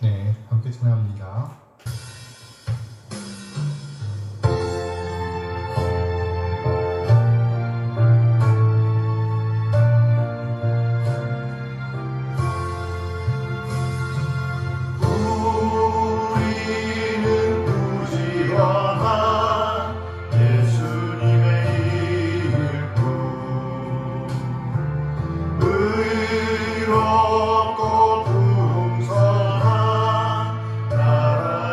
네, 함께 찬양합니다. 우리는 부지런한 예수님의 일꾼, 의롭고 풍성한 나라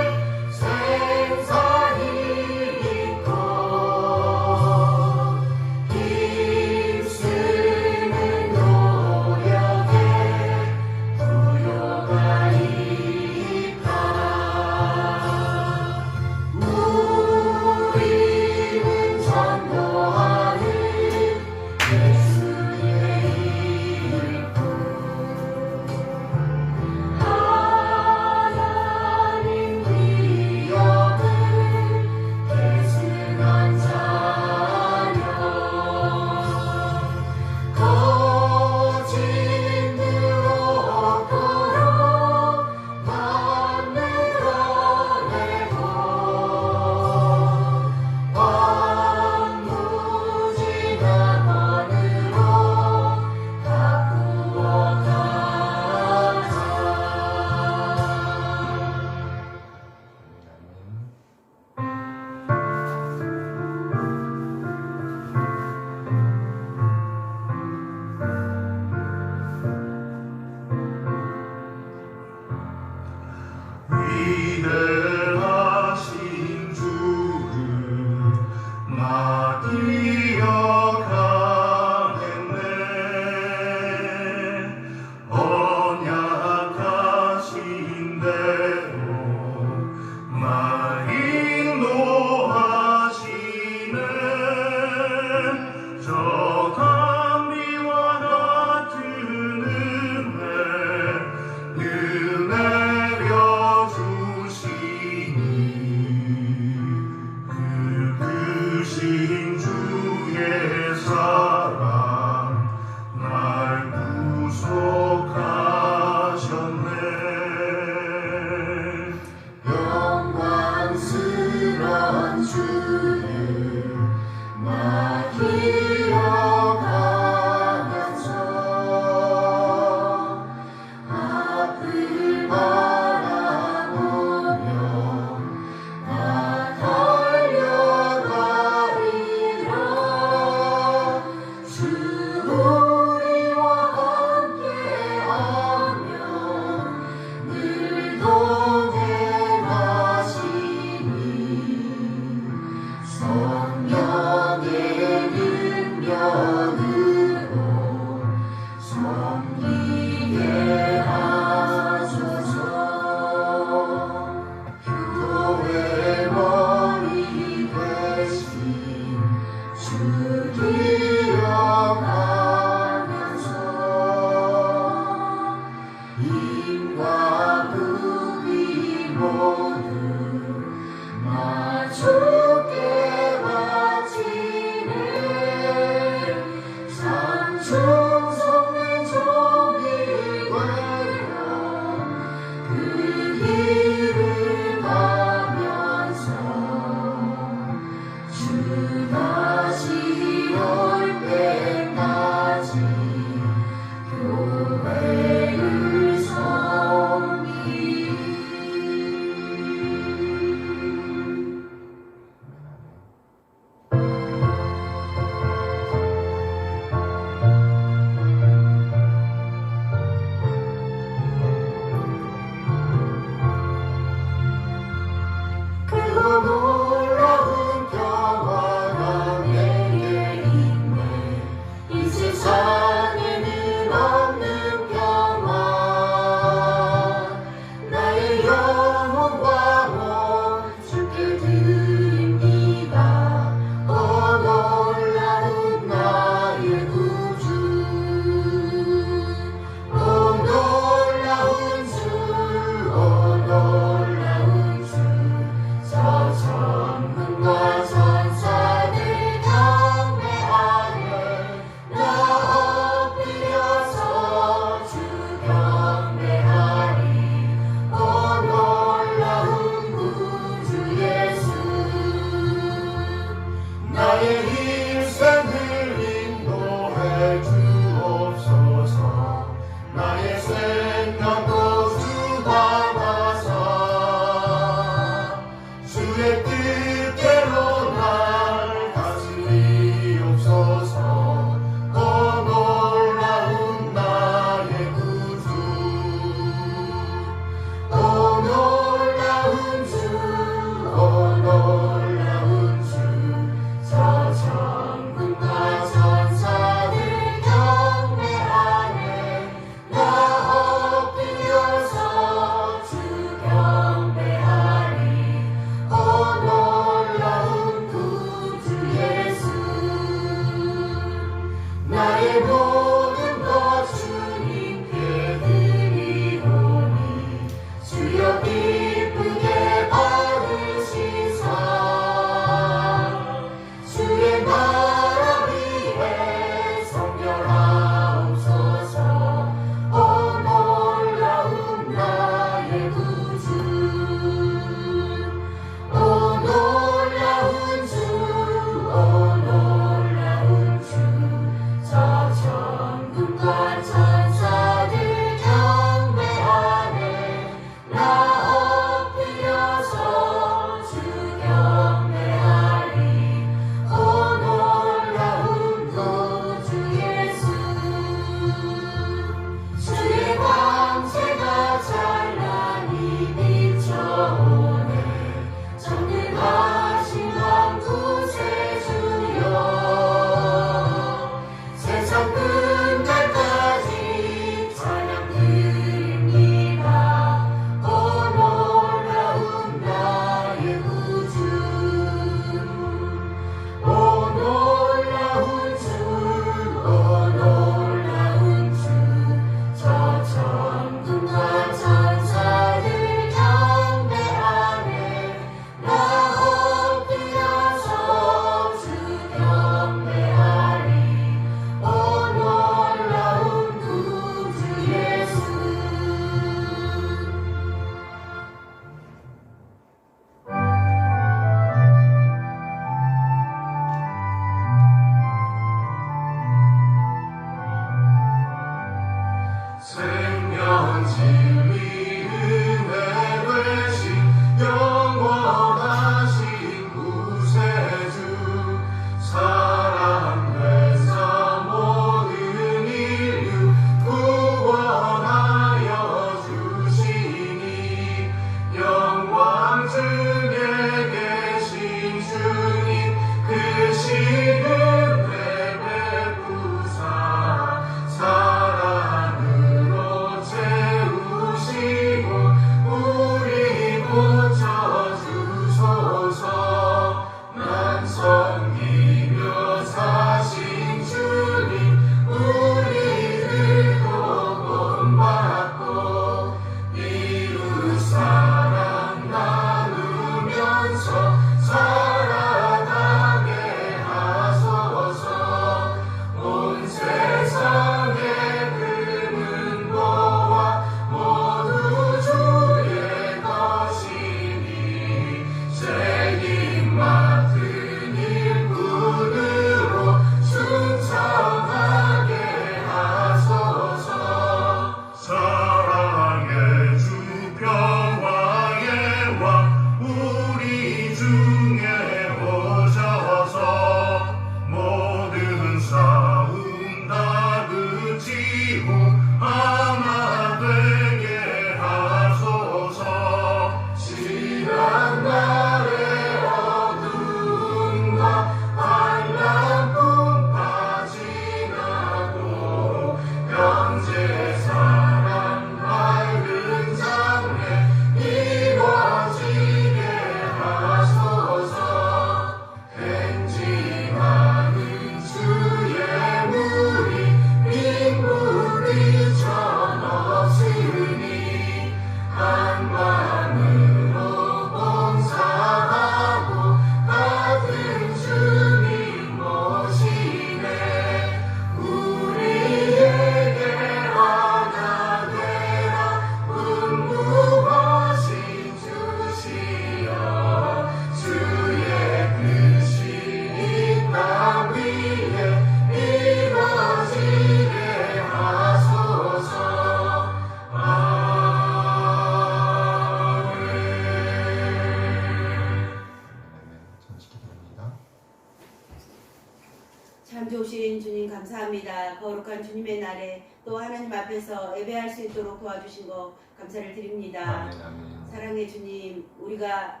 참 좋으신 주님 감사합니다. 거룩한 주님의 날에 또 하나님 앞에서 예배할 수 있도록 도와주신 거 감사를 드립니다. 아멘, 아멘. 사랑의 주님, 우리가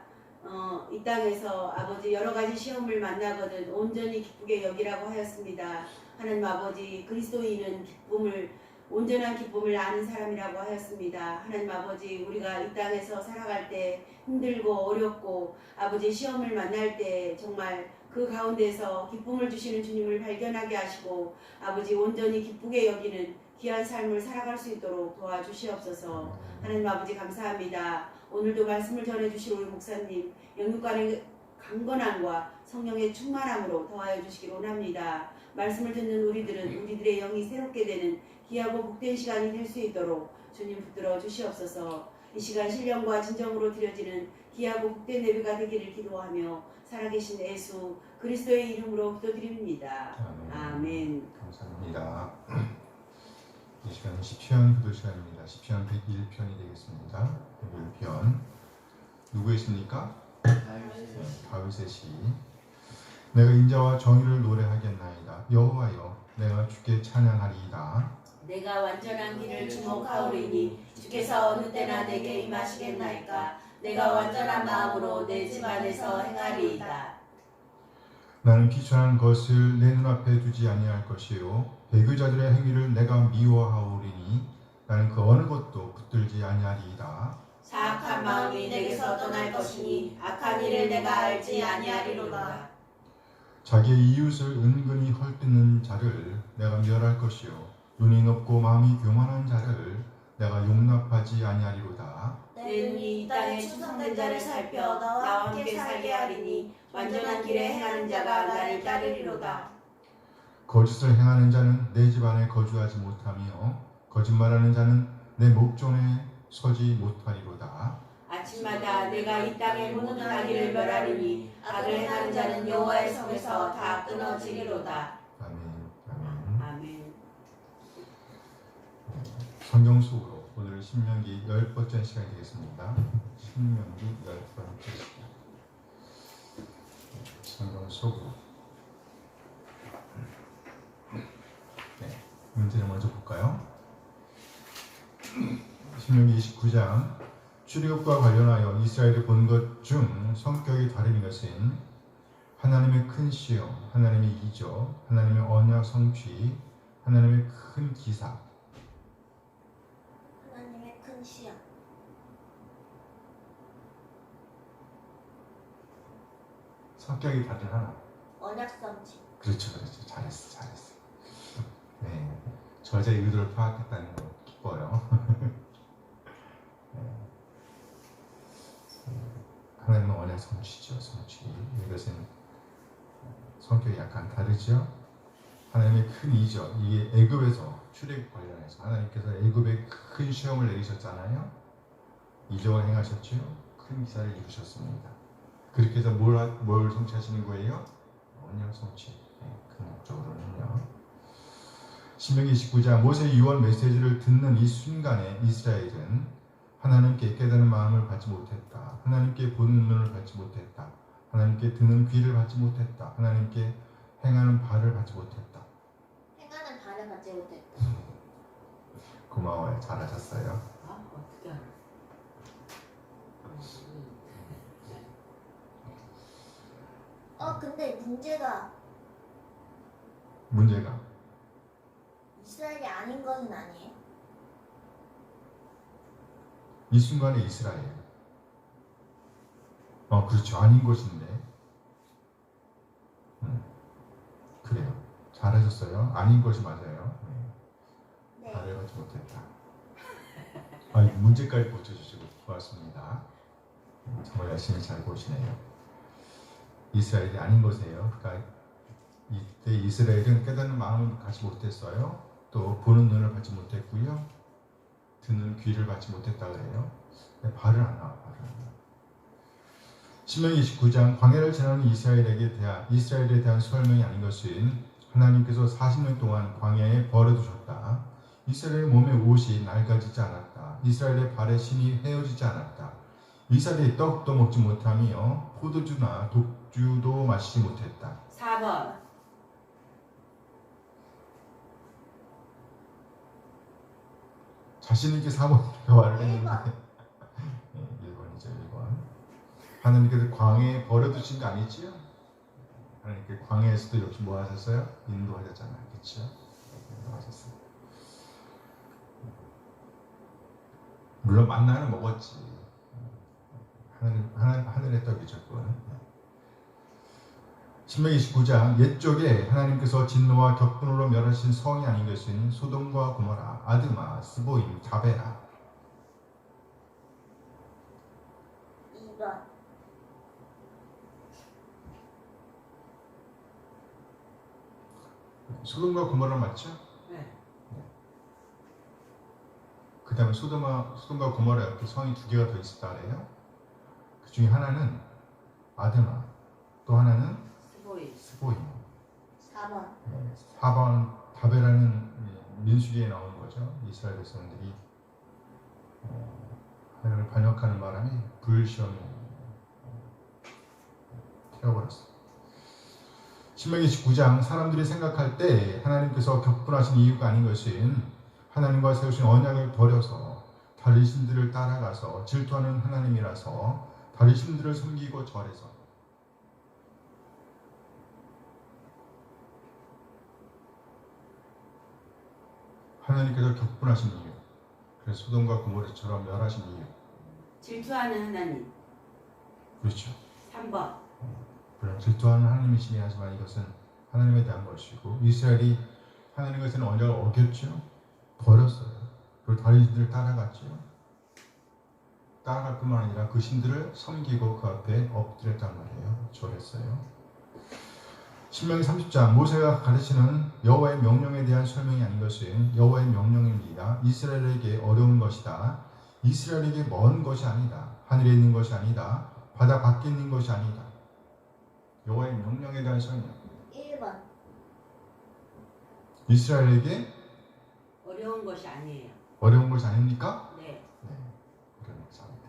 이 땅에서 아버지 여러 가지 시험을 만나거든 온전히 기쁘게 여기라고 하였습니다. 하나님 아버지, 그리스도인은 온전한 기쁨을 아는 사람이라고 하였습니다. 하나님 아버지, 우리가 이 땅에서 살아갈 때 힘들고 어렵고 아버지 시험을 만날 때 정말 그 가운데서 기쁨을 주시는 주님을 발견하게 하시고 아버지 온전히 기쁘게 여기는 귀한 삶을 살아갈 수 있도록 도와주시옵소서. 하나님 아버지 감사합니다. 오늘도 말씀을 전해주실 우리 목사님 영육간의 강건함과 성령의 충만함으로 더하여 주시기를 원합니다. 말씀을 듣는 우리들은 우리들의 영이 새롭게 되는 귀하고 복된 시간이 될 수 있도록 주님 붙들어 주시옵소서. 이 시간 신령과 진정으로 드려지는 귀하고 복된 예배가 되기를 기도하며 살아계신 예수 그리스도의 이름으로 기도드립니다. 아멘. 감사합니다. 이 시간은 시편 기도 시간입니다. 시편 101편이 되겠습니다. 101편 누구 있습니까? 다윗의 시. 내가 인자와 정의를 노래하겠나이다. 여호와여, 내가 주께 찬양하리이다. 내가 완전한 길을 주목하오리니 주께서 어느 때나 내게 임하시겠나이까. 내가 완전한 마음으로 내 집 안에서 행하리이다. 나는 비천한 것을 내 눈앞에 두지 아니할 것이요 배교자들의 행위를 내가 미워하오리니 나는 그 어느 것도 붙들지 아니하리이다. 사악한 마음이 내게서 떠날 것이니 악한 일을 내가 알지 아니하리로다. 자기의 이웃을 은근히 헐뜯는 자를 내가 멸할 것이요 눈이 높고 마음이 교만한 자를 내가 용납하지 아니하리로다. 내 눈이 이 땅에 충성된 자를 살펴 나와 함께 살게 하리니 완전한 길에 행하는 자가 나를 따르리로다. 거짓을 행하는 자는 내 집 안에 거주하지 못하며 거짓말하는 자는 내 목전에 서지 못하리로다. 아침마다 내가 이 땅의 모든 악의를 멸하리니 악을 행하는 자는 여호와의 성에서 다 끊어지리로다. 아멘. 아멘. 아멘. 성경 속으로 오늘 신명기 10번째 시간이 되겠습니다. 신명기 10번째 시간. 성경 속으로. 네, 문제를 먼저 볼까요? 신명기 29장. 출애굽과 관련하여 이스라엘이 본 것 중 성격이 다른 것은 하나님의 큰 시험, 하나님의 이적, 하나님의 언약 성취, 하나님의 큰 기사. 하나님의 큰 시험. 성격이 다른 하나. 언약성취. 그렇죠. 잘했어. 네, 저자의 의도를 파악했다는 거 기뻐요. 네. 하나님은 언약 성취죠. 성취. 이것은 성격이 약간 다르죠. 하나님의 큰 이적. 이게 애굽에서 출애굽 관련해서 하나님께서 애굽에 큰 시험을 내리셨잖아요. 이적을 행하셨죠. 큰 기사를 이루셨습니다. 그렇게 해서 뭘 성취하시는 거예요? 언약 성취. 네, 그 목적으로는요. 신명기 29장 모세의 유언 메시지를 듣는 이 순간에 이스라엘은 하나님께 깨닫는 마음을 받지 못했다. 하나님께 보는 눈을 받지 못했다. 하나님께 듣는 귀를 받지 못했다. 하나님께 행하는 바를 받지 못했다. 행하는 바를 받지 못했다. 고마워요. 잘하셨어요. 어떻게 알아? 근데 문제가 이스라엘이 아닌 것은 아니에요? 이 순간에 이스라엘. 그렇죠. 아닌 것인데. 그래요. 잘하셨어요. 아닌 것이 맞아요. 네. 발을 받지 못했다. 문제까지 고쳐주시고 고맙습니다. 정말 열심히 잘 보시네요. 이스라엘이 아닌 것이에요. 그러니까 이때 이스라엘은 깨닫는 마음을 갖지 못했어요. 또 보는 눈을 받지 못했고요. 듣는 귀를 받지 못했다 그래요. 발을 안 나와. 신명기 29장 광야를 지나는 이스라엘에 대한 설명이 아닌 것은 하나님께서 40년 동안 광야에 버려두셨다. 이스라엘의 몸의 옷이 낡아지지 않았다. 이스라엘의 발의 신이 헤어지지 않았다. 이스라엘이 떡도 먹지 못하며 포도주나 독주도 마시지 못했다. 4번 자신 있게 사모님께 말을 했는데 1번. 1번이죠. 1번. 하나님께서 광해에 버려두신 거 아니지요? 하나님께 광해에서도 역시 뭐 하셨어요? 인도하셨잖아요. 그렇죠? 인도하셨어요. 물론 만나는 먹었지. 하늘의 떡이죠. 그거는. 신명기 29장 옛적에 하나님께서 진노와 격분으로 멸하신 성이 아닌 것은 소돔과 고모라, 아드마, 스보임, 다베라. 2번. 소돔과 고모라 맞죠? 네. 그 다음에 소돔과 고모라 이렇게 성이 두 개가 더 있었다 그래요. 그 중에 하나는 아드마, 또 하나는 스보이. 스보임. 4번. 4번 다베라는 민수기에 나오는 거죠. 이스라엘 백성들이 하나님을 반역하는 바람에 불시험에 태워버렸어요. 신명기 19장 사람들이 생각할 때 하나님께서 격분하신 이유가 아닌 것은 하나님과 세우신 언약을 버려서 다른 신들을 따라가서 질투하는 하나님이라서 다른 신들을 섬기고 절해서 하나님께서 격분하신 이유, 그래서 소돔과 고모라처럼 멸하신 이유. 질투하는 하나님. 그렇죠. 3번. 물론 질투하는 하나님이시긴 하지만 이것은 하나님에 대한 것이고 이스라엘이 하나님 것에는 언약을 어겼죠. 버렸어요. 그리고 다른 신들을 따라갔죠. 따라갈 뿐만 아니라 그 신들을 섬기고 그 앞에 엎드렸단 말이에요. 절했어요. 신명기 30장 모세가 가르치는 여호와의 명령에 대한 설명이 아닌 것은 여호와의 명령입니다. 이스라엘에게 어려운 것이다. 이스라엘에게 먼 것이 아니다. 하늘에 있는 것이 아니다. 바다 밖에 있는 것이 아니다. 여호와의 명령에 대한 설명. 1번. 이스라엘에게 어려운 것이 아니에요. 어려운 것이 아닙니까? 네. 어려운 것이 아니다.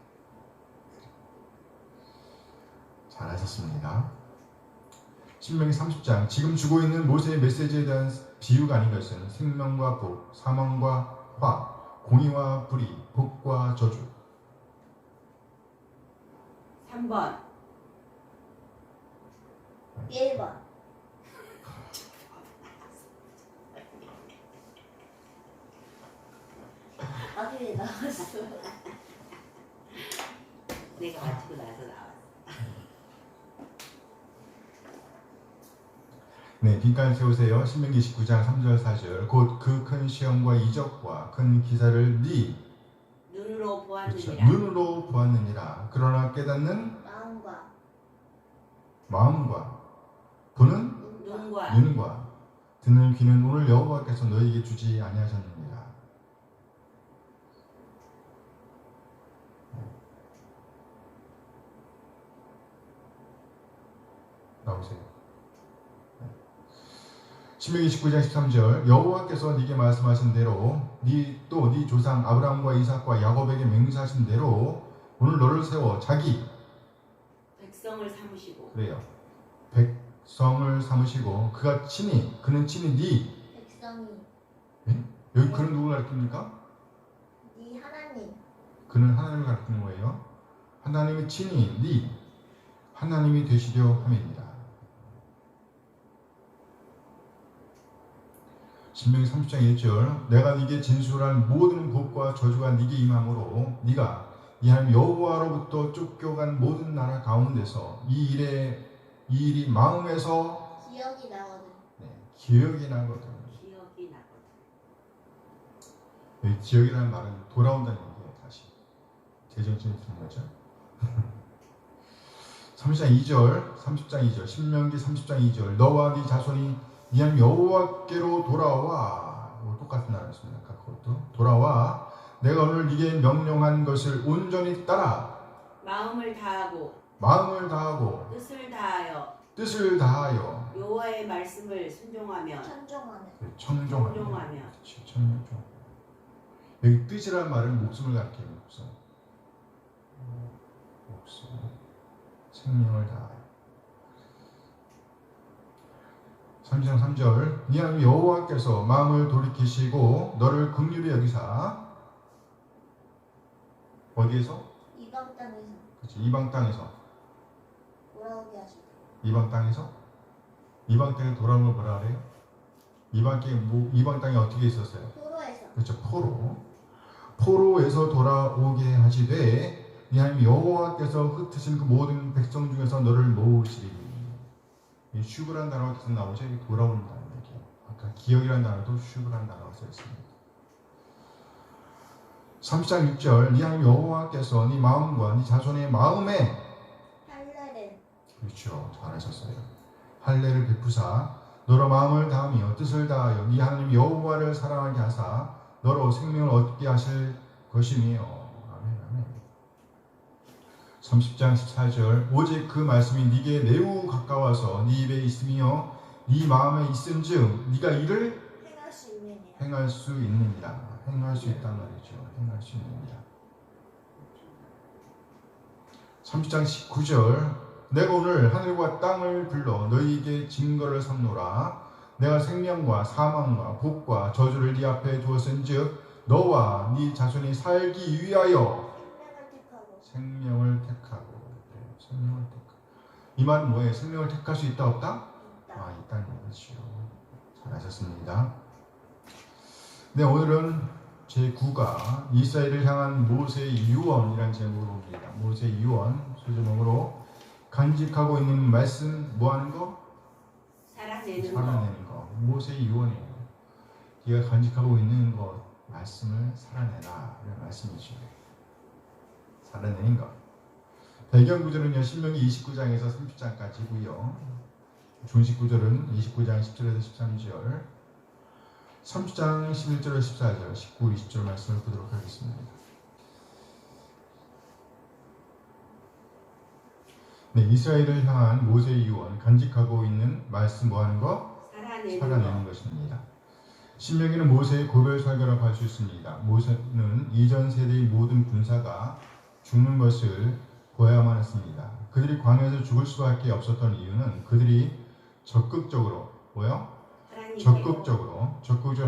잘하셨습니다. 신명기 30장 지금 주고 있는 모세의 메시지에 대한 비유가 아닌 것은 생명과 복, 사망과 화, 공의와 불의, 복과 저주. 3번. 1번. 아들이 나왔어. 내가 맞히고 나서 나왔어. 네, 빈칸 세우세요. 신명기 19장 3절 4절 곧 그 큰 시험과 이적과 큰 기사를 네 눈으로 그렇죠. 보았느니라. 눈으로 보았느니라. 그러나 깨닫는 마음과 보는 눈과 눈과 듣는 귀는 오늘 여호와께서 너희에게 주지 아니하셨느니라. 나오세요. 신명기 19장 13절 여호와께서 네게 말씀하신 대로 네 조상 아브라함과 이삭과 야곱에게 맹세하신 대로 오늘 너를 세워 자기 백성을 삼으시고. 그래요. 백성을 삼으시고 그는 친히 네 백성이 여기 그는 누구를 가리킵니까? 네 하나님. 그는 하나님을 가리키는 거예요. 하나님이 친히 네 하나님이 되시려 함입니다. 신명기 30장 1절 내가 네게 진술한 모든 복과 저주가 네게 임함으로 네가 이 하나님 여호와로부터 쫓겨간 모든 나라 가운데서 이 일이 마음에서 기억이 나거든. 기억이 나거든. 기억이 나거든. 여기 기억이라는 말은 돌아온다는 얘기예요. 다시 재정신이 드는 거죠. 30장 2절 신명기 30장 2절 너와 네 자손이 이 하나님 여호와께로 돌아와. 똑같은 말이었습니다. 그것도 돌아와 내가 오늘 네게 명령한 것을 온전히 따라 마음을 다하고 뜻을 다하여 여호와의 말씀을 순종하며 청종하네. 그렇지, 청종. 여기 뜻이라는 말은 목숨을 가리켜요. 목숨 생명을 다하여 30장 3절 네 하나님 여호와께서 마음을 돌이키시고 너를 긍휼히 여기사 어디에서? 이방 땅에서 그렇지. 이방 땅에서. 돌아오게 하시고 이방 땅에서? 이방 땅에 돌아오는 걸 뭐라 그래요? 이방 땅이 어떻게 있었어요? 포로에서 그렇죠. 포로에서 돌아오게 하시되 네 하나님 여호와께서 흩으신 그 모든 백성 중에서 너를 모으시리니. 이 슈브라는 단어가 계속 나오죠. 이게 돌아온다는 얘기예요. 아까 기억이라는 단어도 슈브라는 단어가 써 있습니다. 30장 6절 네 하나님 여호와께서 네 마음과 네 자손의 마음에 할례를 그렇죠. 잘하셨어요. 할례를 베푸사 너로 마음을 다하며 뜻을 다하여 네 하나님 여호와를 사랑하게 하사 너로 생명을 얻게 하실 것이며. 아멘 아멘. 30장 14절 오직 그 말씀이 네게 매우 가까워서 네 입에 있으며 네 마음에 있은즉 네가 이를 행할 수 있느니라. 행할 수 있느니라. 행할 수 있단 말이죠. 행할 수 있느니라. 30장 19절 내가 오늘 하늘과 땅을 불러 너희에게 증거를 삼노라. 내가 생명과 사망과 복과 저주를 네 앞에 두었은즉 너와 네 자손이 살기 위하여 생명을 택하고 생명을 택하고. 이 말은 뭐예요? 생명을 택할 수 있다 없다? 있다. 있다는 얘기죠. 잘하셨습니다. 네, 오늘은 제9가 이스라엘을 향한 모세의 유언이라는 제목으로 옵니다. 모세의 유언 소제목으로 간직하고 있는 말씀 뭐하는 거? 살아내는 거. 모세의 유언이에요. 네가 간직하고 있는 것 말씀을 살아내라 이런 말씀이죠. 살아내는 것. 배경 구절은요 신명기 29장에서 30장까지고요. 중식 구절은 29장 10절에서 13절, 30장 11절에서 14절, 19, 20절 말씀을 보도록 하겠습니다. 네, 이스라엘을 향한 모세의 유언, 간직하고 있는 말씀 뭐하는 거? 살아내는 것입니다. 신명기는 모세의 고별 설교라고 할 수 있습니다. 모세는 이전 세대의 모든 군사가 죽는 것을 보아야만 했습니다. 그들이 광야에서 죽을 수밖에 없었던 이유는 그들이 적극적으로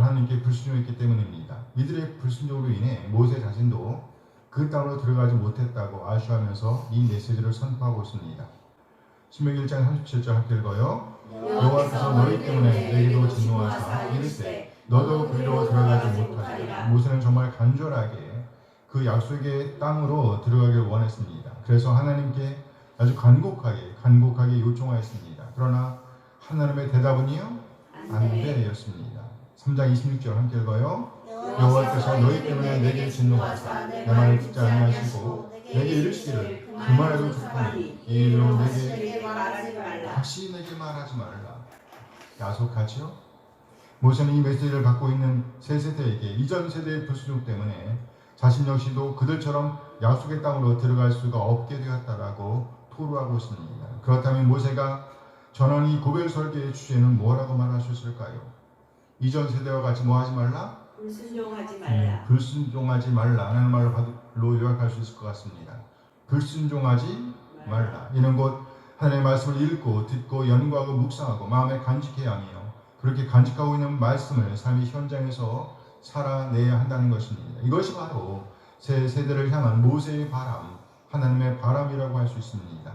하나님께 불순종했기 때문입니다. 이들의 불순종으로 인해 모세 자신도 그 땅으로 들어가지 못했다고 아쉬워하면서 이 메시지를 선포하고 있습니다. 신명기 1장 37절 함께 읽어요. 여호와께서 너희 때문에 내게도 진노하사 이르시되 너도 그리로 들어가지 못하리라. 모세는 정말 간절하게 그 약속의 땅으로 들어가길 원했습니다. 그래서 하나님께 아주 간곡하게 요청하였습니다. 그러나 하나님의 대답은요? 안돼였습니다. 3장 26절 함께 읽어요. 여호와께서 너희 때문에 내게 진노하사 내 말을 듣지 아니하시고 내게 이르시기를 그만해도 좋거니 이 일로 내게 다시 내게 말하지 말라. 야속하지요? 모세는 이 메시지를 받고 있는 새 세대에게 이전 세대의 불순종 때문에 자신 역시도 그들처럼 약속의 땅으로 들어갈 수가 없게 되었다라고 토로하고 있습니다. 그렇다면 모세가 전한 이 고별 설교의 주제는 뭐라고 말할 수 있을까요? 이전 세대와 같이 뭐 하지 말라? 불순종하지 말라. 불순종하지 말라라는 말로 요약할 수 있을 것 같습니다. 불순종하지 말라. 이는 곧 하나님의 말씀을 읽고 듣고 연구하고 묵상하고 마음에 간직해야 하며 그렇게 간직하고 있는 말씀을 삶의 현장에서 살아내야 한다는 것입니다. 이것이 바로 새 세대를 향한 모세의 바람, 하나님의 바람이라고 할 수 있습니다.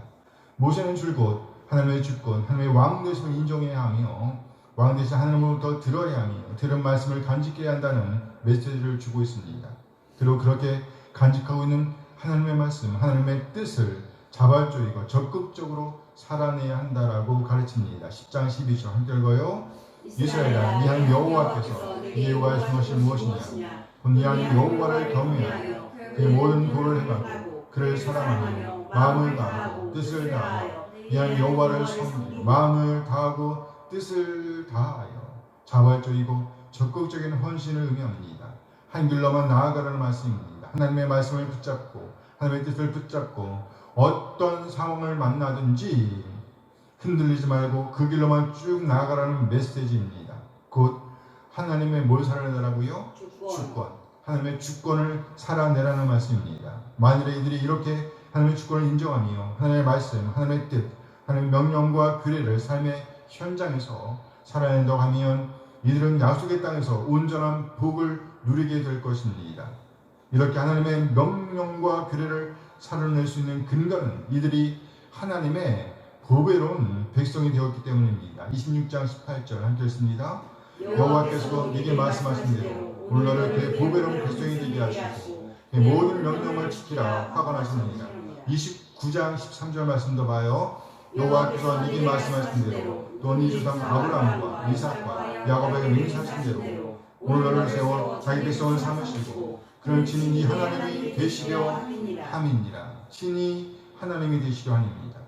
모세는 줄곧 하나님의 주권, 하나님의 왕 되심을 인정해야 하며 왕 대신 하나님으로부터 들어야 하며 들은 말씀을 간직해야 한다는 메시지를 주고 있습니다. 그리고 그렇게 간직하고 있는 하나님의 말씀, 하나님의 뜻을 자발적이고 적극적으로 살아내야 한다라고 가르칩니다. 10장 12절 함께 읽어요. 이스라엘아, 네 하나님 여호와께서 네 요구하신 것이 무엇이냐? 네 하나님 여호와를 경외하여 그의 모든 도를 행하고 그를 사랑하며 마음을 다하고 뜻을 다하여 네 하나님 여호와를 섬기고 마음을 다하고 뜻을 다하여 자발적이고 적극적인 헌신을 의미합니다. 한 길로만 나아가라는 말씀입니다. 하나님의 말씀을 붙잡고 하나님의 뜻을 붙잡고 어떤 상황을 만나든지 흔들리지 말고 그 길로만 쭉 나아가라는 메시지입니다. 곧 하나님의 뭘 살아내라고요? 주권. 하나님의 주권을 살아내라는 말씀입니다. 만일에 이들이 이렇게 하나님의 주권을 인정하며 하나님의 말씀, 하나님의 뜻, 하나님의 명령과 규례를 삶의 현장에서 살아낸다고 하면 이들은 약속의 땅에서 온전한 복을 누리게 될 것입니다. 이렇게 하나님의 명령과 규례를 살아낼 수 있는 근거는 이들이 하나님의 보배로운 백성이 되었기 때문입니다. 26장 18절 함께 읽습니다. 여호와께서 네게 말씀하신 대로 오늘 너를 그의 보배로운 백성이 되게 하시고 그의 모든 명령을 지키라 화가 나시느니라. 29장 13절 말씀도 봐요. 여호와께서 네게 말씀하신 대로 또 네 조상 아브라함과 이삭과 야곱에게 맹세하신 대로 오늘 너를 세워 자기 백성을 삼으시고 그는 친히 네 하나님이 되시려 함이니라. 친히 하나님이 되시려 함입니다.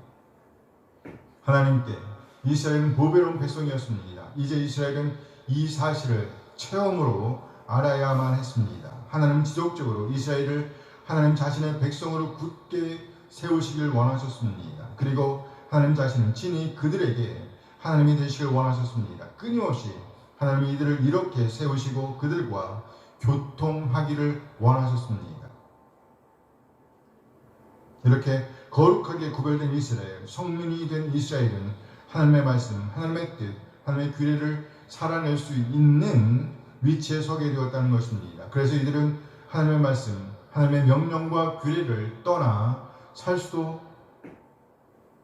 하나님께 이스라엘은 보배로운 백성이었습니다. 이제 이스라엘은 이 사실을 체험으로 알아야만 했습니다. 하나님 지속적으로 이스라엘을 하나님 자신의 백성으로 굳게 세우시길 원하셨습니다. 그리고 하나님 자신은 친히 그들에게 하나님이 되시길 원하셨습니다. 끊임없이 하나님이 이들을 이렇게 세우시고 그들과 교통하기를 원하셨습니다. 이렇게 거룩하게 구별된 이스라엘, 성민이 된 이스라엘은 하나님의 말씀, 하나님의 뜻, 하나님의 규례를 살아낼 수 있는 위치에 서게 되었다는 것입니다. 그래서 이들은 하나님의 말씀, 하나님의 명령과 규례를 떠나 살 수도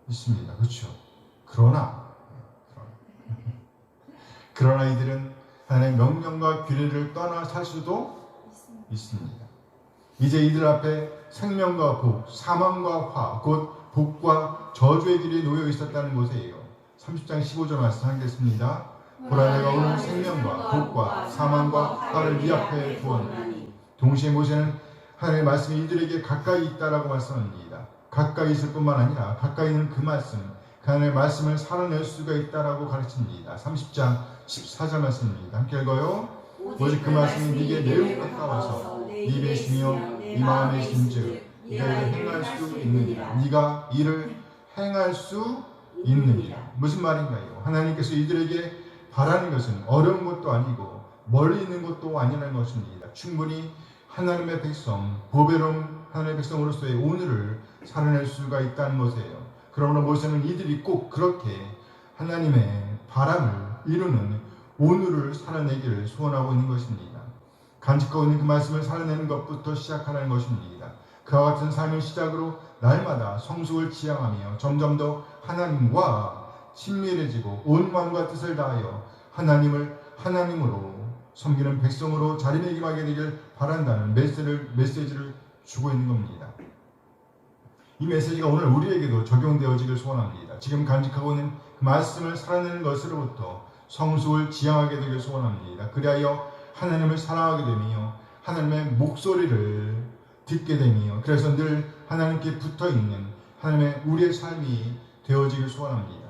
있습니다. 그렇죠? 그러나 이들은 하나님의 명령과 규례를 떠나 살 수도 있습니다. 이제 이들 앞에 생명과 복, 사망과 화, 곧 복과 저주의 길이 놓여 있었다는 것이에요. 30장 15절 말씀 하겠습니다. 보라 내가 오늘 생명과 복과 사망과 화를 네 앞에 두었나니. 동시에 모세는 하나님의 말씀이 이들에게 가까이 있다라고 말씀합니다. 가까이 있을 뿐만 아니라 가까이 있는 그 말씀, 그 하나님의 말씀을 살아낼 수가 있다라고 가르칩니다. 30장 14절 말씀입니다. 함께 읽어요. 오직 그 말씀이 네게 매우 가까워서 네 입에 있으며 네 마음에 있음즉 네가 이를 행할 수 있느니라. 네가 이를 행할 수 있느니라. 무슨 말인가요? 하나님께서 이들에게 바라는 것은 어려운 것도 아니고 멀리 있는 것도 아니라는 것입니다. 충분히 하나님의 백성, 보배로운 하나님의 백성으로서의 오늘을 살아낼 수가 있다는 것이에요. 그러므로 모세는 이들이 꼭 그렇게 하나님의 바람을 이루는 오늘을 살아내기를 소원하고 있는 것입니다. 간직하고 있는 그 말씀을 살아내는 것부터 시작하라는 것입니다. 그와 같은 삶의 시작으로 날마다 성숙을 지향하며 점점 더 하나님과 친밀해지고 온 마음과 뜻을 다하여 하나님을 하나님으로 섬기는 백성으로 자리매김하게 되길 바란다는 메시지를 주고 있는 겁니다. 이 메시지가 오늘 우리에게도 적용되어지길 소원합니다. 지금 간직하고 있는 그 말씀을 살아내는 것으로부터 성숙을 지향하게 되길 소원합니다. 그리하여 하나님을 사랑하게 되며 하나님의 목소리를 듣게 되며 그래서 늘 하나님께 붙어있는 하나님의 우리의 삶이 되어지길 소원합니다.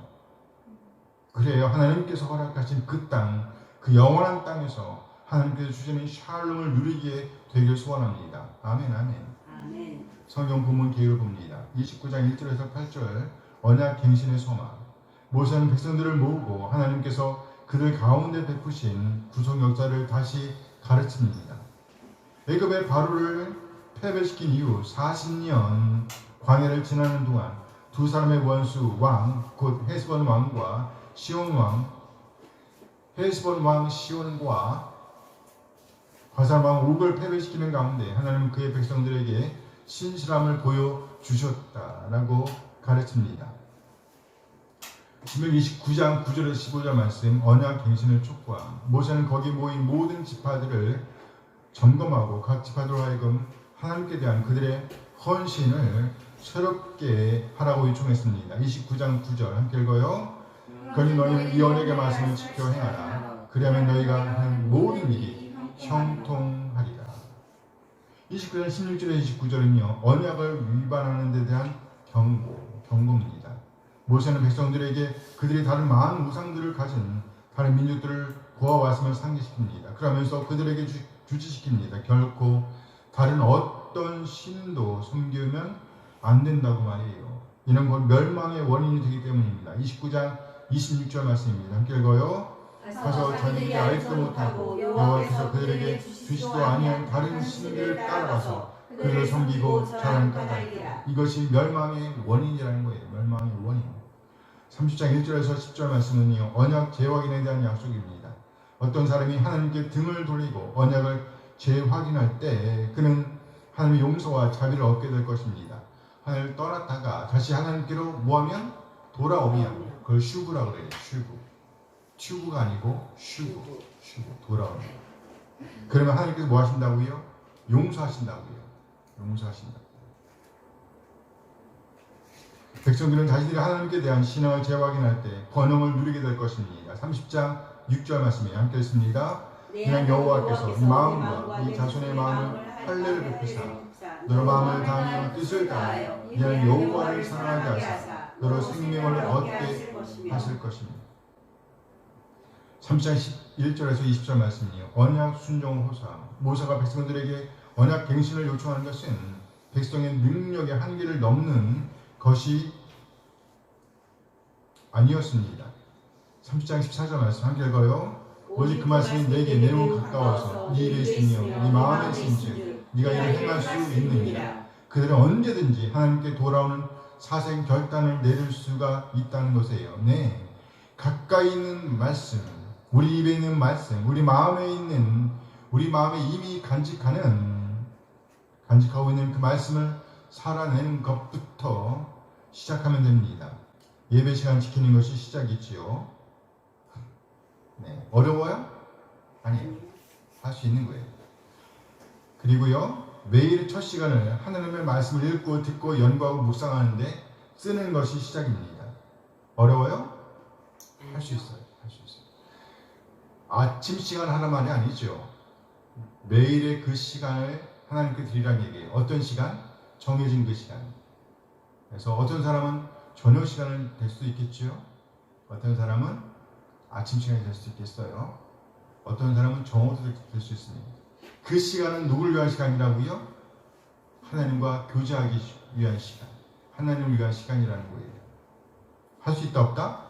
그래야 하나님께서 허락하신 그 땅, 그 영원한 땅에서 하나님께서 주시는 샬롬을 누리게 되길 소원합니다. 아멘, 아멘. 아멘. 성경 본문 계율을 봅니다. 29장 1절에서 8절 언약 갱신의 소망. 모세는 백성들을 모으고 하나님께서 그들 가운데 베푸신 구속 역사를 다시 가르칩니다. 애굽의 바로를 패배시킨 이후 40년 광야를 지나는 동안 두 사람의 원수 왕, 곧 헤스본 왕과 시온 왕, 헤스본 왕 시온과 과산 왕 옥을 패배시키는 가운데 하나님은 그의 백성들에게 신실함을 보여주셨다라고 가르칩니다. 신명 29장 9절에서 15절 말씀 언약 갱신을 촉구함. 모세는 거기 모인 모든 지파들을 점검하고 각 지파들로 하여금 하나님께 대한 그들의 헌신을 새롭게 하라고 요청했습니다. 29장 9절 함께 읽어요. 그러니 너희는 이 언약의 말씀을 지켜 행하라. 그리하면 너희가 한 모든 일이 형통하리라. 29장 16절에 29절은요. 언약을 위반하는 데 대한 경고입니다. 모세는 백성들에게 그들이 다른 많은 우상들을 가진 다른 민족들을 고아왔음을 상기시킵니다. 그러면서 그들에게 주지시킵니다. 결코 다른 어떤 신도 섬기면 안 된다고 말이에요. 이는 곧 멸망의 원인이 되기 때문입니다. 29장 26절 말씀입니다. 함께 읽어요. 가서 자기들이 알지도 못하고 여호와께서 그들에게 주시도 아니한 다른 신들을 따라가서 그들을 섬기고 자랑 까닭이라. 이것이 멸망의 원인이라는 거예요. 멸망의 원인. 30장 1절에서 10절 말씀은요. 언약 재확인에 대한 약속입니다. 어떤 사람이 하나님께 등을 돌리고 언약을 재확인할 때 그는 하나님의 용서와 자비를 얻게 될 것입니다. 하나님을 떠났다가 다시 하나님께로 뭐하면 돌아오면 그걸 슈브라고 그래요. 튜브가 아니고 슈브 돌아오는. 그러면 하나님께서 뭐 하신다고요? 용서하신다고요. 백성들은 자신들이 하나님께 대한 신앙을 재확인할 때 번영을 누리게 될 것입니다. 30장 6절 말씀에 함께 했습니다. 그냥 여호와께서 이 마음과 이 자손의 마음을 할례를 베푸사 너로 마음을 다하며 뜻을 다하여 이는 여호와를 사랑하게 하사 너로 생명을 얻게 하실 것입니다. 3장 11절에서 20절 말씀이요. 언약 순종 호사 모세가 백성들에게 언약 갱신을 요청하는 것은 백성의 능력의 한계를 넘는 것이 아니었습니다. 30장 14절 말씀 함께 읽어요. 오직 그 말씀이 내게 매우 가까워서 네 입에 있으며 네 마음에 있은즉 네가 이를 행할 수 있느니라. 그들은 언제든지 하나님께 돌아오는 사생 결단을 내릴 수가 있다는 것이에요. 네, 가까이 있는 말씀, 우리 입에 있는 말씀, 우리 마음에 이미 간직하고 있는 그 말씀을 살아내는 것부터 시작하면 됩니다. 예배 시간 지키는 것이 시작이지요. 네, 어려워요? 아니에요. 할 수 있는 거예요. 그리고요, 매일 첫 시간을 하나님의 말씀을 읽고 듣고 연구하고 묵상하는데 쓰는 것이 시작입니다. 어려워요? 할 수 있어요. 아침 시간 하는 말이 아니죠. 매일의 그 시간을 하나님께 드리라는 얘기예요. 어떤 시간? 정해진 그 시간. 그래서 어떤 사람은 저녁 시간을 될 수도 있겠죠. 어떤 사람은 아침 시간이 될 수도 있겠어요. 어떤 사람은 정오도 될 수 있습니다. 그 시간은 누구를 위한 시간이라고요? 하나님과 교제하기 위한 시간. 하나님을 위한 시간이라는 거예요. 할 수 있다 없다?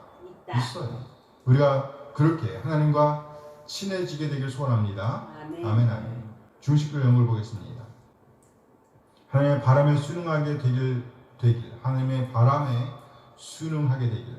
있어요. 우리가 그렇게 하나님과 친해지게 되길 소원합니다. 아멘. 중식별 연구를 보겠습니다. 하나님의 바람에 순응하게 되길 하나님의 바람에 순응하게 되길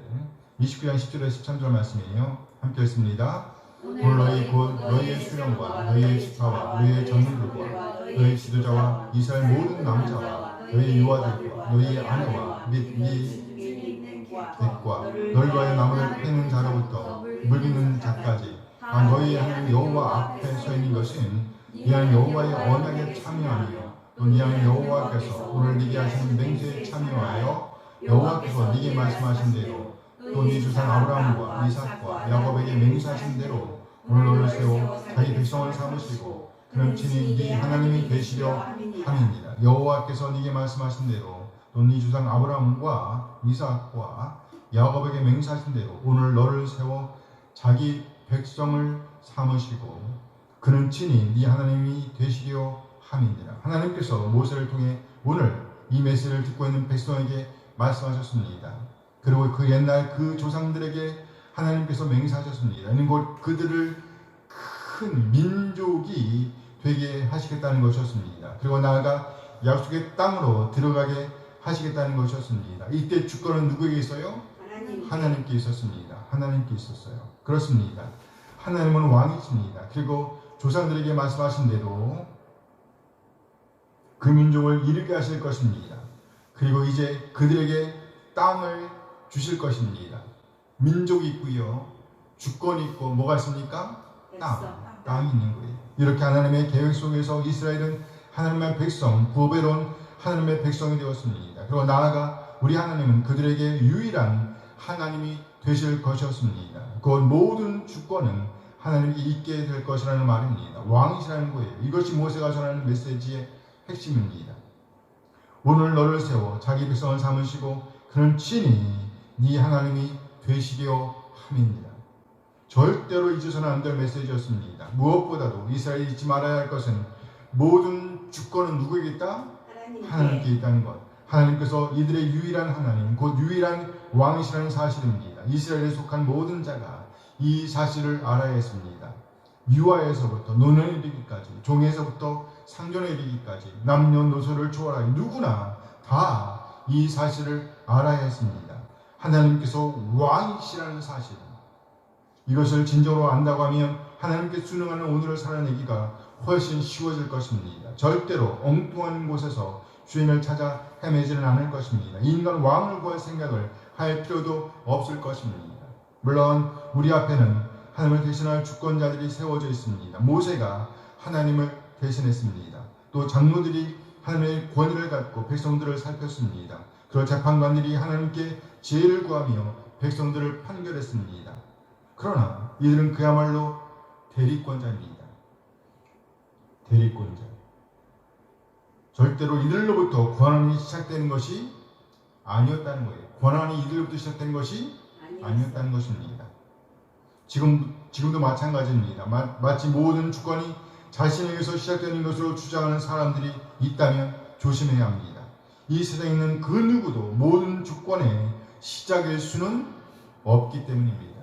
29장 10절에 13절 말씀이에요. 함께 읽습니다. 오늘 너희 곧 너희의 수령과 너희의 지파와 너희의 전문들과 너희의 지도자와 이스라엘 모든 남자와 너희의 유아들과 너희의 아내와 및 네 객과 너를 위하여 나무를 패는 자로부터 물 빚는 자까지 너희의 하나님 여호와 앞에 서 있는 것은 이 하나님 여호와의 언약에 참여하며 또 이 하나님 여호와께서 오늘 네게 하시는 맹세에 참여하여 여호와께서 네게 말씀하신 대로 또 네 조상 아브라함과 이삭과 야곱에게 맹세하신 대로 오늘 너를 세워 자기 백성을 삼으시고 그는 친히 네 하나님이 되시려 함입니다. 여호와께서 네게 말씀하신 대로 또 네 조상 아브라함과 이삭과 야곱에게 맹세하신 대로 오늘 너를 세워 자기 백성을 삼으시고 그는 친히 네 하나님이 되시려 함이니라. 하나님께서 모세를 통해 오늘 이 메시지를 듣고 있는 백성에게 말씀하셨습니다. 그리고 그 옛날 그 조상들에게 하나님께서 맹세하셨습니다. 이는 곧 그들을 큰 민족이 되게 하시겠다는 것이었습니다. 그리고 나아가 약속의 땅으로 들어가게 하시겠다는 것이었습니다. 이때 주권은 누구에게 있어요? 하나님께 있었습니다. 하나님께 있었어요. 그렇습니다. 하나님은 왕이십니다. 그리고 조상들에게 말씀하신 대로 그 민족을 이르게 하실 것입니다. 그리고 이제 그들에게 땅을 주실 것입니다. 민족이 있고요. 주권이 있고 뭐가 있습니까? 땅이 있는 거예요. 이렇게 하나님의 계획 속에서 이스라엘은 하나님의 백성, 부업에론 하나님의 백성이 되었습니다. 그리고 나아가 우리 하나님은 그들에게 유일한 하나님이 되실 것이었습니다. 그 모든 주권은 하나님께 있게 될 것이라는 말입니다. 왕이시라는 거예요. 이것이 모세가 전하는 메시지의 핵심입니다. 오늘 너를 세워 자기 백성을 삼으시고 그는 친히 네 하나님이 되시려 함입니다. 절대로 잊어서는 안 될 메시지였습니다. 무엇보다도 이스라엘이 잊지 말아야 할 것은 모든 주권은 누구에게 있다? 하나님께 있다는 것. 하나님께서 이들의 유일한 하나님, 곧 유일한 왕이시라는 사실입니다. 이스라엘에 속한 모든 자가 이 사실을 알아야 했습니다. 유아에서부터 노년에 이르기까지, 종에서부터 상전에 이르기까지, 남녀노소를 초월하여 누구나 다 이 사실을 알아야 했습니다. 하나님께서 왕이시라는 사실, 이것을 진정으로 안다고 하면 하나님께 순응하는 오늘을 살아내기가 훨씬 쉬워질 것입니다. 절대로 엉뚱한 곳에서 주인을 찾아 헤매지는 않을 것입니다. 인간 왕을 구할 생각을 할 필요도 없을 것입니다. 물론 우리 앞에는 하나님을 대신할 주권자들이 세워져 있습니다. 모세가 하나님을 대신했습니다. 또 장로들이 하나님의 권위를 갖고 백성들을 살폈습니다. 그리고 재판관들이 하나님께 지혜를 구하며 백성들을 판결했습니다. 그러나 이들은 그야말로 대리권자입니다. 대리권자. 절대로 이들로부터 권한이 시작되는 것이 아니었다는 거예요. 권한이 이들로부터 시작된 것이 아니었다는 것입니다. 지금도 마찬가지입니다. 마치 모든 주권이 자신에게서 시작되는 것으로 주장하는 사람들이 있다면 조심해야 합니다. 이 세상에 있는 그 누구도 모든 주권의 시작일 수는 없기 때문입니다.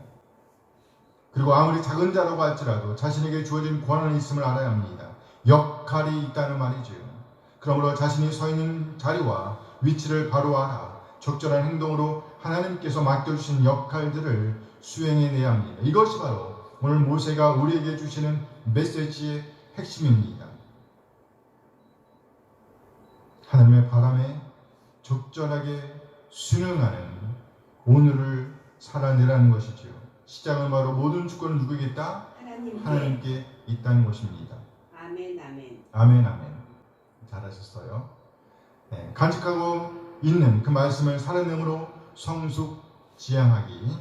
그리고 아무리 작은 자라고 할지라도 자신에게 주어진 권한이 있음을 알아야 합니다. 역할이 있다는 말이죠. 그러므로 자신이 서 있는 자리와 위치를 바로 알아 적절한 행동으로 하나님께서 맡겨주신 역할들을 수행해내야 합니다. 이것이 바로 오늘 모세가 우리에게 주시는 메시지의 핵심입니다. 하나님의 바람에 적절하게 순응하는 오늘을 살아내라는 것이지요. 시작은 바로 모든 주권은 누구에게 있다? 하나님께 있다는 것입니다. 아멘, 아멘. 아멘, 아멘. 잘하셨어요. 네, 간직하고 있는 그 말씀을 살아내므로 성숙지향하기.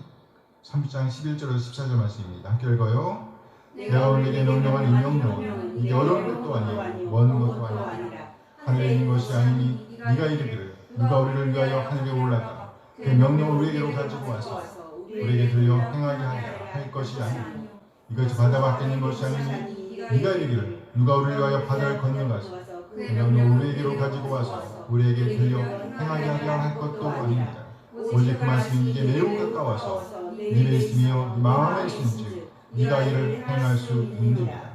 30장 11절에서 14절 말씀입니다. 함께 읽어요. 내가 오늘에게 명령한 이 명령은 이게 어려운 것도 아니요 먼 것도 아니라 하늘에 있는 것이 아니니 네가 이르기를 누가 우리를 위하여 하늘에 올라가 그 명령을 우리에게로 가지고 와서 우리에게 들려 행하게 하리라 할 것이 아니고 이것이 바다밖에 있는 것이 아니니 네가 이르기를 누가 우리를 위하여 바다를 건너가서 그 명령을 우리에게로 가지고 와서 우리에게 들려 행하게 하리라 할 것도 아닙니다. 오직 그 말씀이 네게 매우 가까워서 네 입에 있으며 마음에 있음즉 네가 이를 행할 수 있느니라.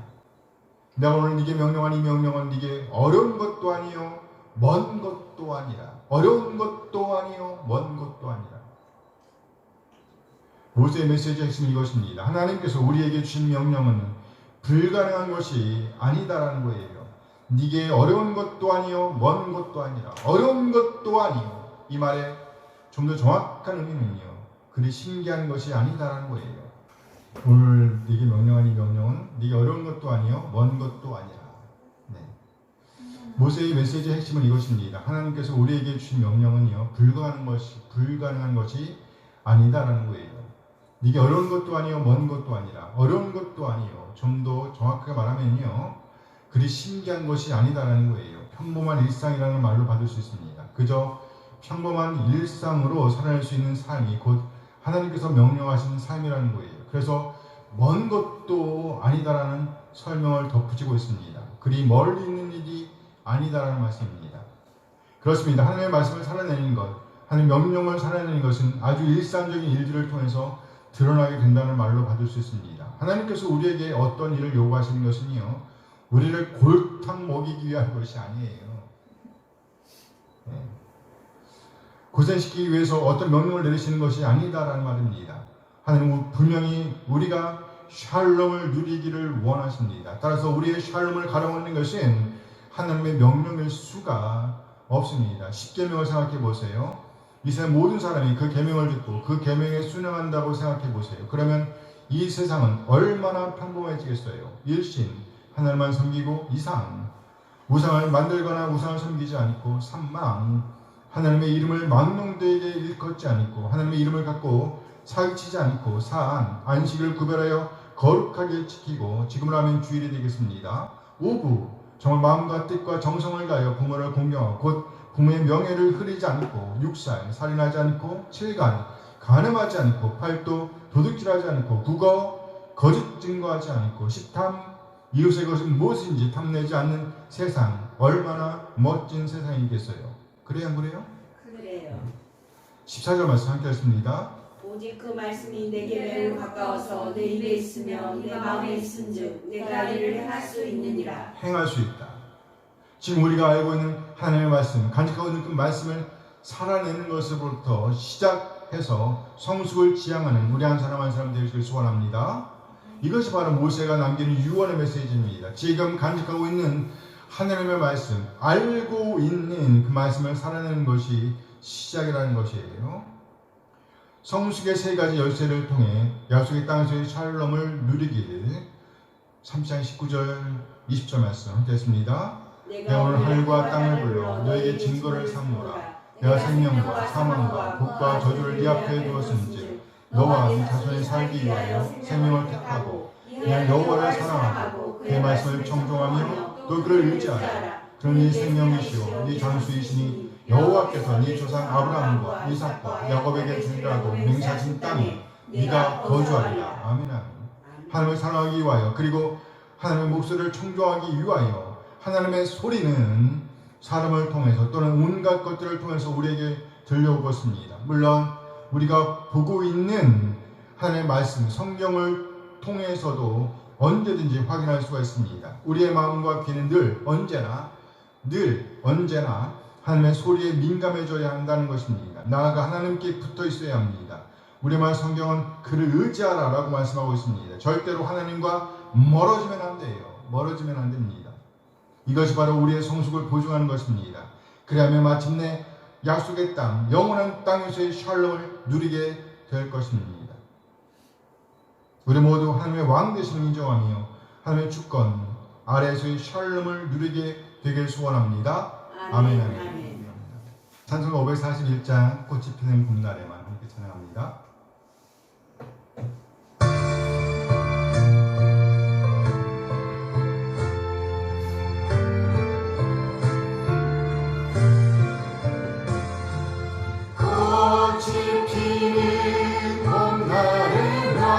내가 오늘 네게 명령한 이 명령은 네게 어려운 것도 아니요 먼 것도 아니라 어려운 것도 아니요 먼 것도 아니라. 모세의 메시지의 핵심은 이것입니다. 하나님께서 우리에게 주신 명령은 불가능한 것이 아니다라는 거예요. 네게 어려운 것도 아니요 먼 것도 아니라 어려운 것도 아니요. 이 말에 좀 더 정확한 의미는요, 그리 신기한 것이 아니다라는 거예요. 오늘 네게 명령한 이 명령은 네게 어려운 것도 아니요 먼 것도 아니라. 네. 모세의 메시지의 핵심은 이것입니다. 하나님께서 우리에게 주신 명령은요 불가능한 것이 아니다라는 거예요. 네게 어려운 것도 아니요 먼 것도 아니라 어려운 것도 아니요, 좀 더 정확하게 말하면요 그리 신기한 것이 아니다라는 거예요. 평범한 일상이라는 말로 받을 수 있습니다. 그저 평범한 일상으로 살아낼 수 있는 삶이 곧 하나님께서 명령하신 삶이라는 거예요. 그래서 먼 것도 아니다라는 설명을 덧붙이고 있습니다. 그리 멀리 있는 일이 아니다라는 말씀입니다. 그렇습니다. 하나님의 말씀을 살아내는 것, 하나님의 명령을 살아내는 것은 아주 일상적인 일들을 통해서 드러나게 된다는 말로 받을 수 있습니다. 하나님께서 우리에게 어떤 일을 요구하시는 것은요, 우리를 골탕 먹이기 위한 것이 아니에요. 네. 고생시키기 위해서 어떤 명령을 내리시는 것이 아니다라는 말입니다. 하나님은 분명히 우리가 샬롬을 누리기를 원하십니다. 따라서 우리의 샬롬을 가로막는 것은 하나님의 명령일 수가 없습니다. 10계명을 생각해 보세요. 이 세상 모든 사람이 그 계명을 듣고 그 계명에 순응한다고 생각해 보세요. 그러면 이 세상은 얼마나 평범해지겠어요. 일신, 하나님만 섬기고 이상, 우상을 만들거나 우상을 섬기지 않고 삼망, 하나님의 이름을 망령되게 일컫지 않고 하나님의 이름을 갖고 사기치지 않고 사안, 안식을 구별하여 거룩하게 지키고 지금으로 하면 주일이 되겠습니다. 오부, 정말 마음과 뜻과 정성을 다하여 부모를 공경하고 곧 부모의 명예를 흐리지 않고 육살, 살인하지 않고 칠간, 간음하지 않고 팔도, 도둑질하지 않고 국어, 거짓 증거하지 않고 식탐, 이웃의 것은 무엇인지 탐내지 않는 세상, 얼마나 멋진 세상이겠어요. 그래요, 안 그래요? 그래요. 14절 말씀 함께 하십니다. 오직 그 말씀이 내게 매우 가까워서 내 입에 있으며 내 마음에 있은즉 내가 이를 행할 수 있느니라. 행할 수 있다. 지금 우리가 알고 있는 하나님의 말씀, 간직하고 있는 그 말씀을 살아내는 것으로부터 시작해서 성숙을 지향하는 우리 한 사람 한 사람 되시길 소원합니다. 이것이 바로 모세가 남기는 유언의 메시지입니다. 지금 간직하고 있는 하나님의 말씀, 알고 있는 그 말씀을 살아내는 것이 시작이라는 것이에요. 성숙의 세 가지 열쇠를 통해 약속의 땅에서의 샬롬을 누리길. 3장 19절 20절 말씀 함께 했습니다. 내가 오늘 하늘과 땅을 불러 너에게 증거를 삼노라. 내가 생명과 사망과 복과 저주를 네 앞에 두었은즉 너와 네 자손이 살기 위하여 생명을 택하고 그냥 여호와를 사랑하고 그의 말씀을 청종하며 또 그를 의지하라. 그는 네 생명이시오 네 장수이시니 여호와께서 네 조상 아브라함과 이삭과 야곱에게 주리라고 맹세하신 땅에 네가 거주하리라. 아멘. 하나님을 사랑하기 위하여 그리고 하나님의 목소리를 청종하기 위하여 하나님의 소리는 사람을 통해서 또는 온갖 것들을 통해서 우리에게 들려오고 있습니다. 물론 우리가 보고 있는 하나님의 말씀, 성경을 통해서도 언제든지 확인할 수가 있습니다. 우리의 마음과 귀는 늘 언제나 하나님의 소리에 민감해져야 한다는 것입니다. 나아가 하나님께 붙어 있어야 합니다. 우리의 말 성경은 그를 의지하라 라고 말씀하고 있습니다. 절대로 하나님과 멀어지면 안 돼요. 멀어지면 안 됩니다. 이것이 바로 우리의 성숙을 보증하는 것입니다. 그리하면 마침내 약속의 땅, 영원한 땅에서의 샬롬을 누리게 될 것입니다. 우리 모두 하나님의 왕 되심을 인정하며 하나님의 주권 아래에서의 샬롬을 누리게 되길 소원합니다. 아멘. 아멘. 찬송 541장 꽃이 피는 봄날에만 함께 찬양합니다. 꽃이 피는 봄날에만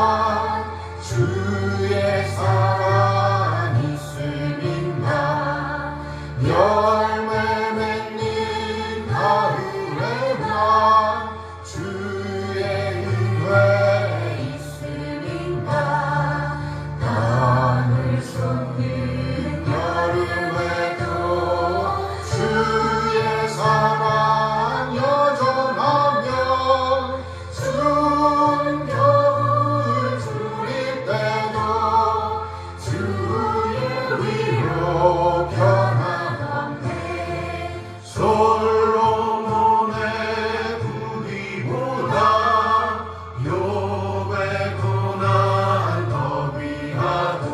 주의 사랑 있음인가 열매 맺는 가을에만 주의 은혜 있음인가 땅을 솟는 여름에도 주의 사랑 여전하며 추운 겨울 줄일 때도 주의 위로 변함없네 솔로몬의 부귀보다 욥의 고난 더 귀하고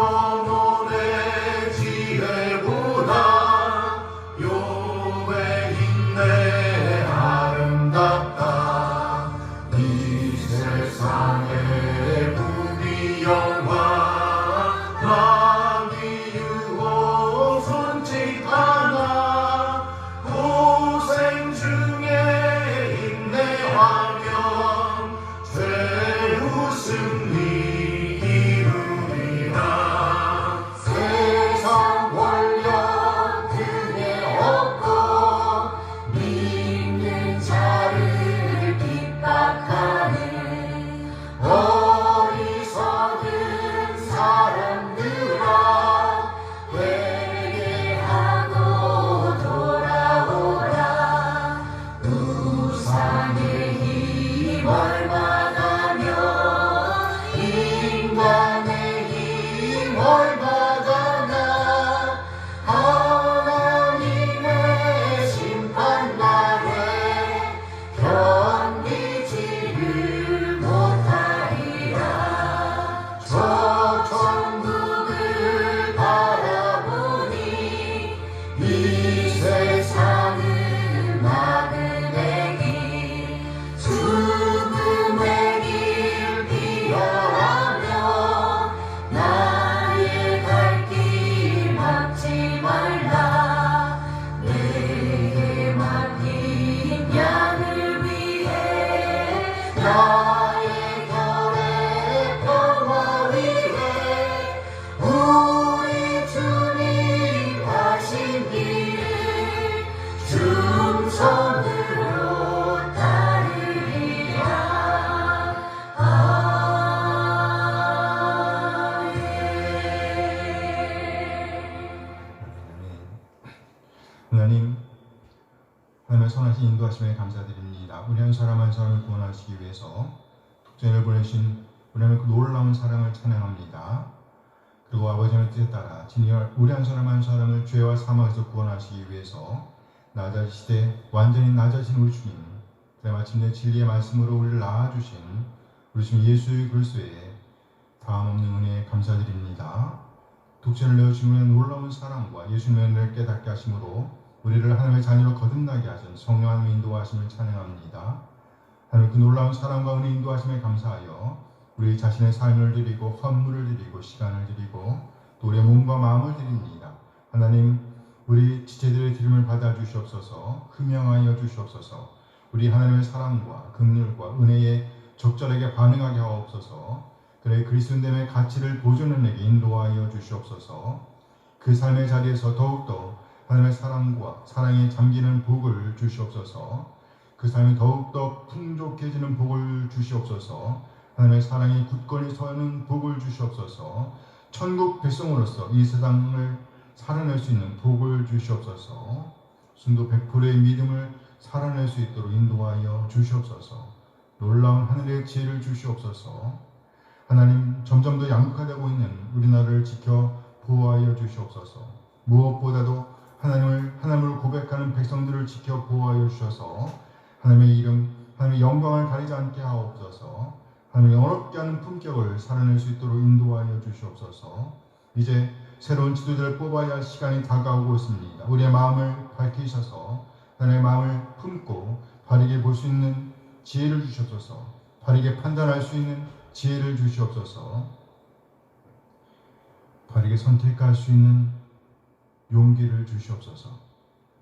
솔로몬의 지혜보다 욥의 인내 아름답다 이 세상의 부귀 영화 마귀 유혹 손짓하나 고생 중에 인내하면 최후 승리 이루리라 세상 권력 등에 없고 믿는 자를 핍박하는 어리석은 사람들아 회개하고 돌아오라 우상의 힘 얼마나며 인간의 힘 얼마나 하나님의 심판날에 견디지를 못하리라 저 천국을 바라보니 이 세상은 나그네기 죽음의 길 비어하며 나의 갈 길 막지 말라 내게 맡긴 양을 위해 나의 결의 평화 위해 우리 주님 하신 길을 충성으로 따르리라 하나님, 하나님의 선하신 인도하심에 감사드립니다. 우리 한 사람 한 사람을 구원하시기 위해서 독생을 보내신 우리는 그 놀라운 사랑을 찬양합니다. 그리고 아버지의 뜻에 따라 우리 한 사람 한 사람을 죄와 사망에서 구원하시기 위해서 낮아지시되 완전히 낮아진 우리 주님, 그래 마침내 진리의 말씀으로 우리를 낳아주신 우리 주님 예수 그리스도의 다함없는 은혜에 감사드립니다. 독생을 내어주신 우리의 놀라운 사랑과 예수님의 은혜를 깨닫게 하심으로 우리를 하나님의 자녀로 거듭나게 하신 성령 하나님의 인도하심을 찬양합니다. 하나님 그 놀라운 사랑과 은혜 인도하심에 감사하여 우리 자신의 삶을 드리고 헌물을 드리고 시간을 드리고 또 우리의 몸과 마음을 드립니다. 하나님 우리 지체들의 드림을 받아주시옵소서. 흠양하여 주시옵소서. 우리 하나님의 사랑과 긍휼과 은혜에 적절하게 반응하게 하옵소서. 그래 그리스도인됨의 가치를 보존해내게 인도하여 주시옵소서. 그 삶의 자리에서 더욱더 하나님의 사랑과 사랑에 잠기는 복을 주시옵소서. 그 삶이 더욱더 풍족해지는 복을 주시옵소서. 하나님의 사랑이 굳건히 서는 복을 주시옵소서. 천국 백성으로서 이 세상을 살아낼 수 있는 복을 주시옵소서. 순도 100%의 믿음을 살아낼 수 있도록 인도하여 주시옵소서. 놀라운 하늘의 지혜를 주시옵소서. 하나님 점점 더 양극화되고 있는 우리나라를 지켜 보호하여 주시옵소서. 무엇보다도 하나님을 고백하는 백성들을 지켜 보호하여 주셔서 하나님의 이름, 하나님의 영광을 가리지 않게 하옵소서. 하나님의 어렵게 하는 품격을 살아낼 수 있도록 인도하여 주시옵소서. 이제 새로운 지도자를 뽑아야 할 시간이 다가오고 있습니다. 우리의 마음을 밝히셔서 하나님의 마음을 품고 바르게 볼 수 있는 지혜를 주시옵소서. 바르게 판단할 수 있는 지혜를 주시옵소서. 바르게 선택할 수 있는 용기를 주시옵소서.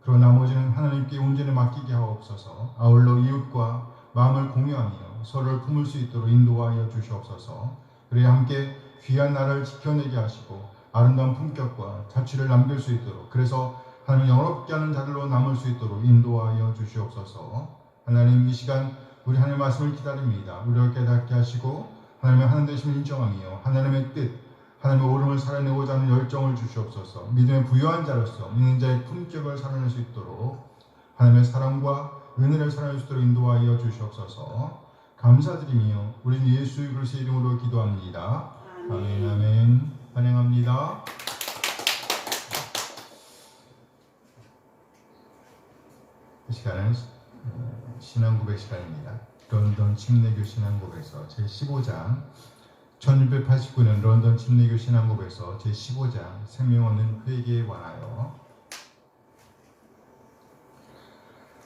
그리고 나머지는 하나님께 온전히 맡기게 하옵소서. 아울러 이웃과 마음을 공유하며 서로를 품을 수 있도록 인도하여 주시옵소서. 그래야 함께 귀한 나라를 지켜내게 하시고 아름다운 품격과 자취를 남길 수 있도록, 그래서 하나님 영롭게 하는 자들로 남을 수 있도록 인도하여 주시옵소서. 하나님 이 시간 우리 하나님의 말씀을 기다립니다. 우리를 깨닫게 하시고 하나님의 하나님 되심을 인정하며 하나님의 뜻, 하나님의 오름을 살아내고자 하는 열정을 주시옵소서. 믿음의 부유한 자로서 믿는 자의 품격을 살아낼 수 있도록 하나님의 사랑과 은혜를 살아낼 수 있도록 인도하여 주시옵소서. 감사드리며 우리 예수 그리스도의 이름으로 기도합니다. 아멘. 아멘. 환영합니다. 이 시간은 신앙고백 시간입니다. 런던 침례교 신앙고백서 제15장, 1689년 런던 침례교 신앙고백서 제15장 생명 없는 회개에 관하여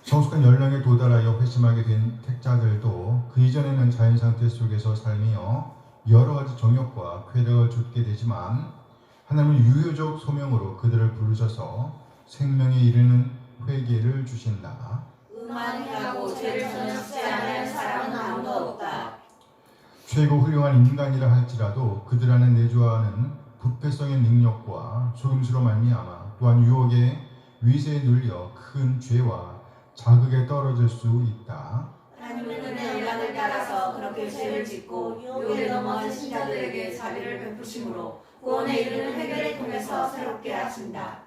성숙한 연령에 도달하여 회심하게 된 택자들도 그 이전에는 자연상태 속에서 살며 여러가지 정욕과 쾌락을 좇게 되지만 하나님은 유효적 소명으로 그들을 부르셔서 생명에 이르는 회개를 주신다. 의만 행하고 죄를 전혀 짓지 않은 사람은 아무도 없다. 최고 훌륭한 인간이라 할지라도 그들 안에 내주하는 부패성의 능력과 속임수로 말미암아 또한 유혹의 위세에 눌려 큰 죄와 자극에 떨어질 수 있다. 하나님은 인간을 따라서 그렇게 죄를 짓고 유혹에 넘어진 신자들에게 자비를 베푸심으로 구원에 이르는 회개를 통해서 새롭게 하신다.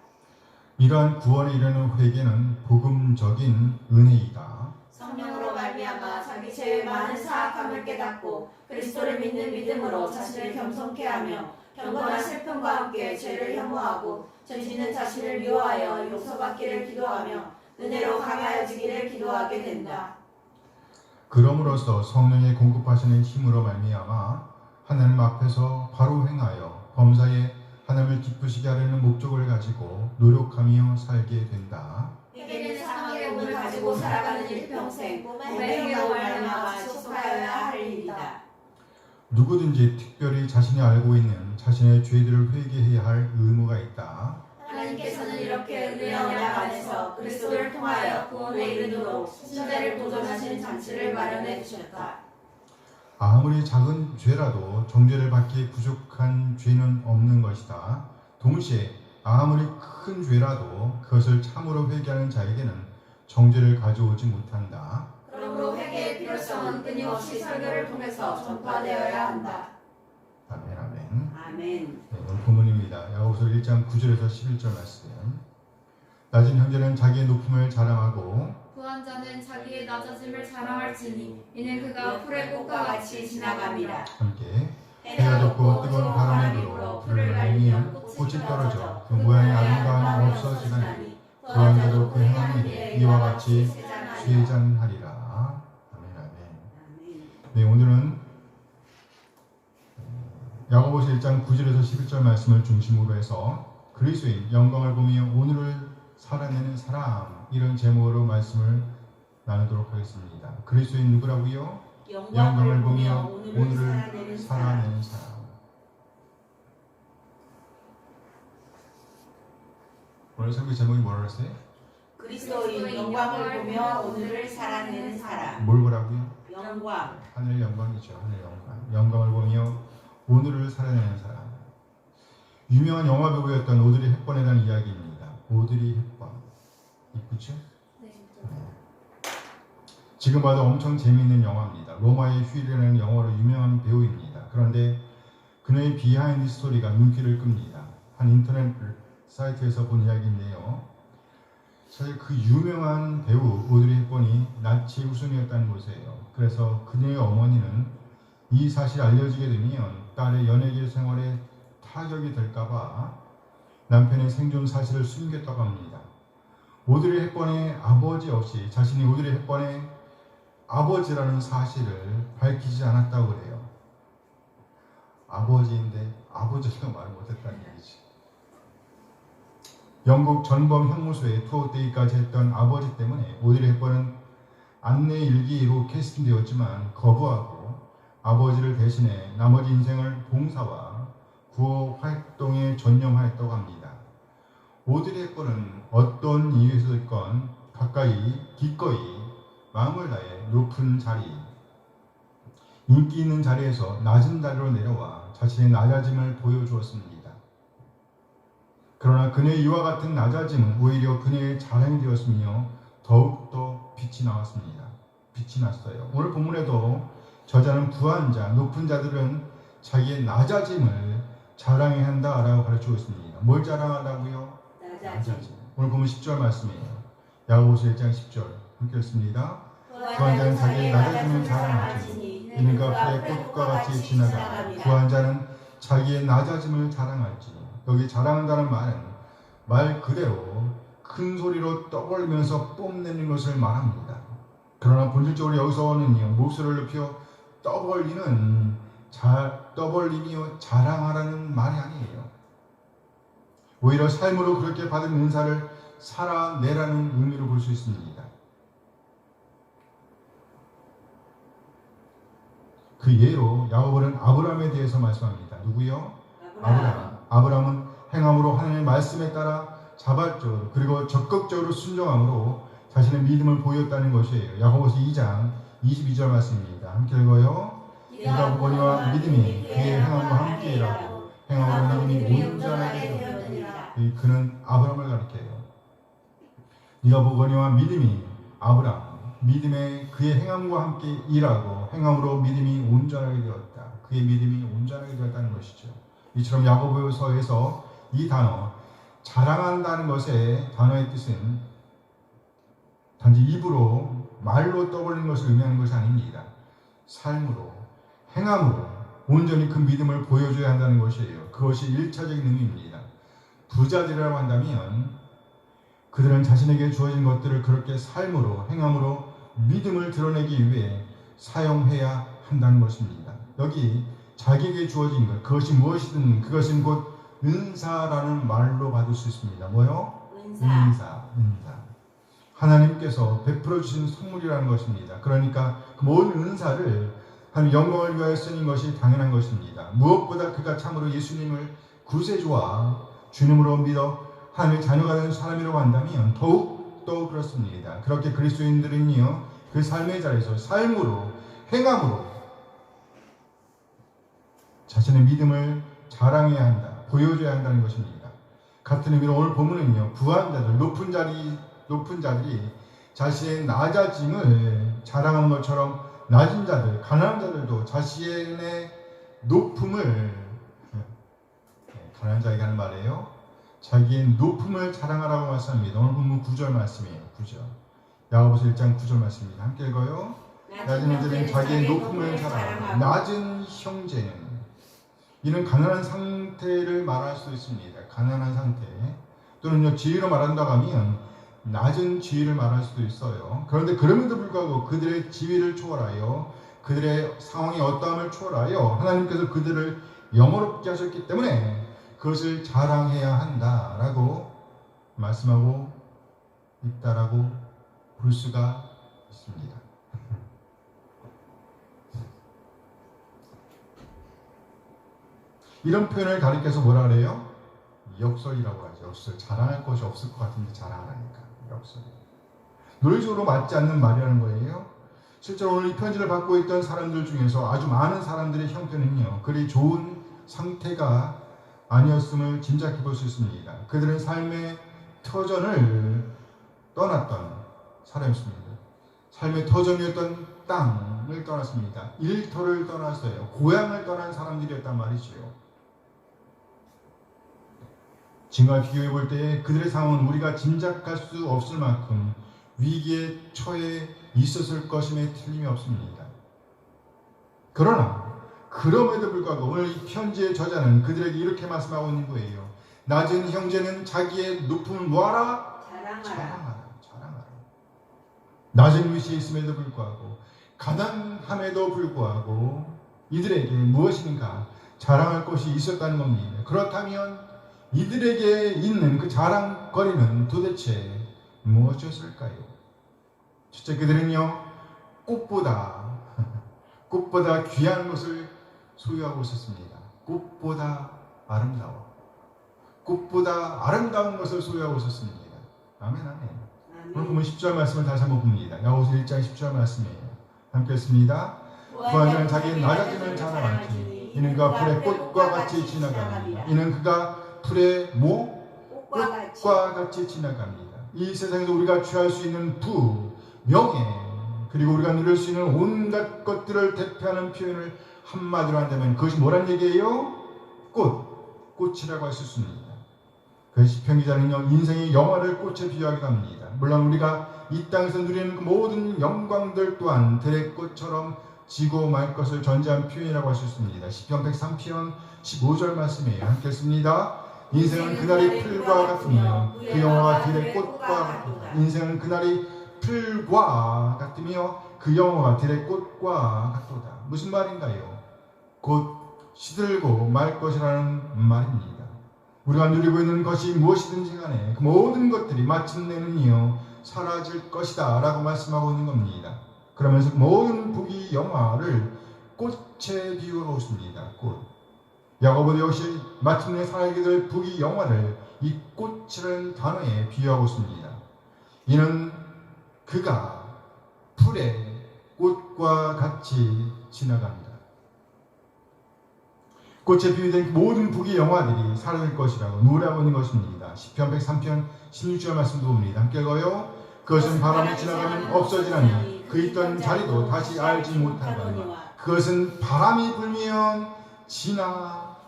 이러한 구원에 이르는 회개는 복음적인 은혜이다. 성령으로 말미암아 자기 죄의 많은 사악함을 깨닫고 그리스도를 믿는 믿음으로 자신을 겸손케 하며 경건한 슬픔과 함께 죄를 혐오하고 죄 짓는 자신을 미워하여 용서받기를 기도하며 은혜로 강하여지기를 기도하게 된다. 그러므로서 성령의 공급하시는 힘으로 말미암아 하나님 앞에서 바로 행하여 범사에 하나님을 기쁘시게 하려는 목적을 가지고 노력하며 살게 된다. 회개는 사망의 몸을 가지고 살아가는 일평생 몸의 행위로 말미암아 지속하여야 할 일이다. 누구든지 특별히 자신이 알고 있는 자신의 죄들을 회개해야 할 의무가 있다. 하나님께서는 이렇게 은혜의 언약 안에서 그리스도를 통하여 구원에 이르도록 신자를 보존하시는 장치를 마련해 주셨다. 아무리 작은 죄라도 정죄를 받기에 부족한 죄는 없는 것이다. 동시에 아무리 큰 죄라도 그것을 참으로 회개하는 자에게는 정죄를 가져오지 못한다. 그러므로 회개의 필요성은 끊임없이 설교를 통해서 전파되어야 한다. 아멘. 아멘. 아멘. 네, 오늘 본문입니다. 야고보서 1장 9절에서 11절 말씀. 낮은 형제는 자기의 높음을 자랑하고 부한 자는 자기의 낮아짐을 자랑할지니 이는 그가 풀의 꽃과 같이 지나갑니다. 함께 해가 돋고 뜨거운 바람이 불어 풀을 날리면 꽃이 떨어져 그 모양이 아름다움 없어지나니 부한 자도 그 행한 일에 이와 같이 쇠잔하리라. 아멘. 아멘. 네, 오늘은 야고보서 1장 9절에서 11절 말씀을 중심으로 해서 그리스도인 영광을 보며 오늘을 살아내는 사람, 이런 제목으로 말씀을 나누도록 하겠습니다. 그리스도인 누구라고요? 영광을 보며 오늘을 살아내는 사람. 오늘 설교 제목이 뭐라고 했어요? 그리스도인 영광을 보며 오늘을 살아내는 사람. 뭘 보라고요? 영광. 하늘 영광이죠. 하늘 영광. 영광을 보며 오늘을 살아내는 사람. 유명한 영화 배우였던 오드리 헵번이라는 이야기입니다. 오드리 헵번. 이쁘죠? 네. 지금 봐도 엄청 재미있는 영화입니다. 로마의 휴일이라는 영화로 유명한 배우입니다. 그런데 그녀의 비하인드 스토리가 눈길을 끕니다. 한 인터넷 사이트에서 본 이야기인데요. 사실 그 유명한 배우 오드리 헵번이 나치 후손이었다는 것이에요. 그래서 그녀의 어머니는 이 사실이 알려지게 되면 딸의 연예계 생활에 타격이 될까봐 남편의 생존 사실을 숨겼다고 합니다. 오드리 헵번의 아버지 없이 자신이 오드리 헵번의 아버지라는 사실을 밝히지 않았다고 그래요. 아버지인데 아버지도 말을 못했다는 얘기지. 영국 전범 형무소에 투어되기까지 했던 아버지 때문에 오드리 헵번은 안내 일기로 캐스팅되었지만 거부하고 아버지를 대신해 나머지 인생을 봉사와 구호 활동에 전념하였다고 합니다. 오드리 헵번은 어떤 이유에서든 기꺼이 마음을 다해 높은 자리, 인기 있는 자리에서 낮은 자리로 내려와 자신의 낮아짐을 보여주었습니다. 그러나 그녀의 이와 같은 낮아짐은 오히려 그녀의 자랑이 되었으며 더욱더 빛이 나왔습니다. 빛이 났어요. 오늘 본문에도 저자는 부한 자, 높은 자들은 자기의 낮아짐을 자랑해야 한다라고 가르치고 있습니다. 뭘 자랑하라고요? 낮아짐. 오늘 보면 10절 말씀이에요. 야고보서 1장 10절 함께 읽습니다. 부한 자는 자기의 낮아짐을 자랑할지니 이는 그가 풀의 꽃과 같이 지나가며 부한 자는 자기의 낮아짐을 자랑할지니. 여기 자랑한다는 말은 말 그대로 큰 소리로 떠벌리면서 뽐내는 것을 말합니다. 그러나 본질적으로 여기서는요, 목소리를 높여 떠벌리며 자랑하라는 말이 아니에요. 오히려 삶으로 그렇게 받은 은사를 살아내라는 의미로 볼 수 있습니다. 그 예로 야고보는 아브라함에 대해서 말씀합니다. 누구요? 아브라함은 행함으로 하나님의 말씀에 따라 자발적으로 그리고 적극적으로 순종함으로 자신의 믿음을 보였다는 것이에요. 야고보서 2장 22절 말씀입니다. 함께 읽어요. 네가 보거니와 믿음이 그의 행함과 함께 일하고 행함으로 믿음이 온전하게 되었느니라. 그는 아브라함을 가리켜요. 네가 보거니와 믿음이 믿음에 그의 행함과 함께 일하고 행함으로 믿음이 온전하게 되었다. 그의 믿음이 온전하게 되었다는 것이죠. 이처럼 야고보서에서 이 단어 자랑한다는 것의 단어의 뜻은 단지 입으로 말로 떠올리는 것을 의미하는 것이 아닙니다. 삶으로 행함으로 온전히 그 믿음을 보여줘야 한다는 것이에요. 그것이 1차적인 의미입니다. 부자들이라고 한다면 그들은 자신에게 주어진 것들을 그렇게 삶으로 행함으로 믿음을 드러내기 위해 사용해야 한다는 것입니다. 여기 자기에게 주어진 것, 그것이 무엇이든 그것은 곧 은사라는 말로 받을 수 있습니다. 뭐요? 은사. 하나님께서 베풀어 주신 선물이라는 것입니다. 그러니까 그 모든 은사를 하나님 영광을 위하여 쓰는 것이 당연한 것입니다. 무엇보다 그가 참으로 예수님을 구세주와 주님으로 믿어 하나님의 자녀가 된 사람이라고 한다면 더욱더 그렇습니다. 그렇게 그리스도인들은요, 그 삶의 자리에서 삶으로 행함으로 자신의 믿음을 자랑해야 한다, 보여줘야 한다는 것입니다. 같은 의미로 오늘 본문은요, 부한 자들, 높은 자들이 자신의 낮아짐을 자랑하는 것처럼 낮은 자들, 가난한 자들도 자신의 높음을, 가난한 자에게 하는 말이에요. 자기의 높음을 자랑하라고 말씀합니다. 오늘 본문 9절 말씀이에요. 9절. 야고보서 1장 9절 말씀입니다. 함께 읽어요. 낮은 형제는 자기의 높음을 자랑하고 낮은 형제는 이는 가난한 상태를 말할 수 있습니다. 가난한 상태 또는 지위로 말한다고 하면 낮은 지위를 말할 수도 있어요. 그런데 그럼에도 불구하고 그들의 지위를 초월하여 그들의 상황의 어떠함을 초월하여 하나님께서 그들을 영어롭게 하셨기 때문에 그것을 자랑해야 한다라고 말씀하고 있다라고 볼 수가 있습니다. 이런 표현을 가리켜서 뭐라 그래요? 역설이라고 하죠. 역설. 자랑할 것이 없을 것 같은데 자랑하니까 역설. 논리적으로 맞지 않는 말이라는 거예요. 실제로 오늘 이 편지를 받고 있던 사람들 중에서 아주 많은 사람들의 형편은요, 그리 좋은 상태가 아니었음을 짐작해 볼 수 있습니다. 그들은 삶의 터전을 떠났던 사람이었습니다. 삶의 터전이었던 땅을 떠났습니다. 일터를 떠났어요. 고향을 떠난 사람들이었단 말이지요. 지금과 비교해 볼 때 그들의 상황은 우리가 짐작할 수 없을 만큼 위기에 처해 있었을 것임에 틀림이 없습니다. 그러나 그럼에도 불구하고 오늘 이 편지의 저자는 그들에게 이렇게 말씀하고 있는 거예요. 낮은 형제는 자기의 높음을 뭐하라? 자랑하라. 낮은 위치에 있음에도 불구하고 가난함에도 불구하고 이들에게 무엇인가 자랑할 것이 있었다는 겁니다. 그렇다면 이들에게 있는 그 자랑거리는 도대체 무엇이었을까요? 첫째, 그들은요 꽃보다 귀한 것을 소유하고 있었습니다. 꽃보다 아름다운 것을 소유하고 있었습니다. 아멘. 오늘 보면 10절 말씀을 다시 한번 봅니다. 야고보서 1장 10절 말씀이에요. 함께 읽습니다. 부한 자는 자기의 낮아짐을 자랑하지 이는 그가 풀의 꽃과 같이 지나갑니다. 이는 그가 풀의 꽃과 같이 지나갑니다. 이 세상에서 우리가 취할 수 있는 부, 명예, 그리고 우리가 누릴 수 있는 온갖 것들을 대표하는 표현을 한마디로 한다면 그것이 뭐란 얘기예요? 꽃이라고 할 수 있습니다. 그 시편 기자는요, 인생의 영화를 꽃에 비유하기도 합니다. 물론 우리가 이 땅에서 누리는 그 모든 영광들 또한 들의 꽃처럼 지고 말 것을 전제한 표현이라고 할 수 있습니다. 시편 103편 15절 말씀이에요. 함께 읽습니다. 인생은 그날이 풀과 같으며 그 영화가 들의 꽃과 같도다. 인생은 그날이 풀과 같으며 그 영화가 들의 꽃과 같도다. 무슨 말인가요? 곧 시들고 말 것이라는 말입니다. 우리가 누리고 있는 것이 무엇이든지 간에 그 모든 것들이 마침내는요 사라질 것이다 라고 말씀하고 있는 겁니다. 그러면서 모든 부귀 영화를 꽃에 비유로 있습니다. 꽃. 야고보도 역시 마침내 사라지게 될 부귀 영화를 이 꽃이라는 단어에 비유하고 있습니다. 이는 그가 풀의 꽃과 같이 지나갑니다. 꽃에 비유된 모든 부귀 영화들이 사라질 것이라고 누구라고 있는 것입니다. 시편 103편 16절 말씀도 봅니다. 함께 읽어요. 그것은 바람이 지나가면 없어지나니 그 있던 자리도 다시 알지 못하거니와 그것은 바람이 불면 지나가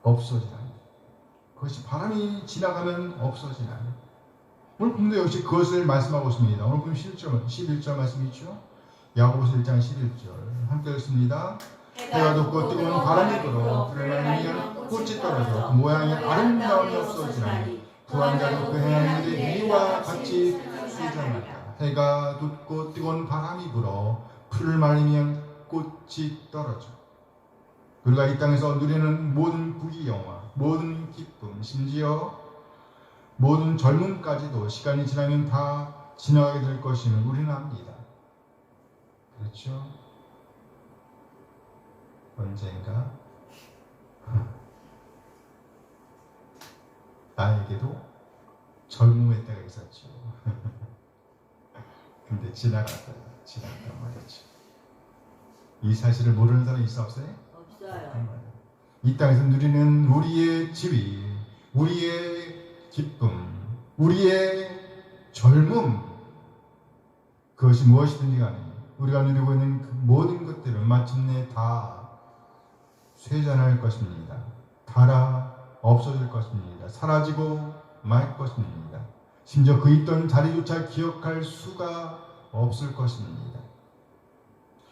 없어지나니 그것이 바람이 지나가면 없어지나니 오늘 본문도 역시 그것을 말씀하고 있습니다. 오늘 보면 11절 말씀이 있죠. 야고보서 1장 11절 함께 읽습니다. 해가 돋고 뜨거운 바람이 불어 그를 말미암아 꽃이 떨어져 그 모양이 아름다움이 없어지나니 부한 자도 그 행하는 일의 이와 같이 수정하다. 해가 돋고 뜨거운 바람이 불어 풀을 말리면 꽃이 떨어져. 우리가 이 땅에서 누리는 모든 부귀 영화, 모든 기쁨, 심지어 모든 젊음까지도 시간이 지나면 다 지나가게 될 것임을 우리는 압니다. 그렇죠? 언젠가 나에게도 젊음의 때가 있었죠. 근데 지나갔단 말이죠. 이 사실을 모르는 사람이 있어 없어요? 없어요. 이 땅에서 누리는 우리의 지위, 우리의 기쁨, 우리의 젊음, 그것이 무엇이든지 간에 우리가 누리고 있는 그 모든 것들은 마침내 다 쇠잔할 것입니다. 달아 없어질 것입니다. 사라지고 말 것입니다. 심지어 그 있던 자리조차 기억할 수가 없을 것입니다.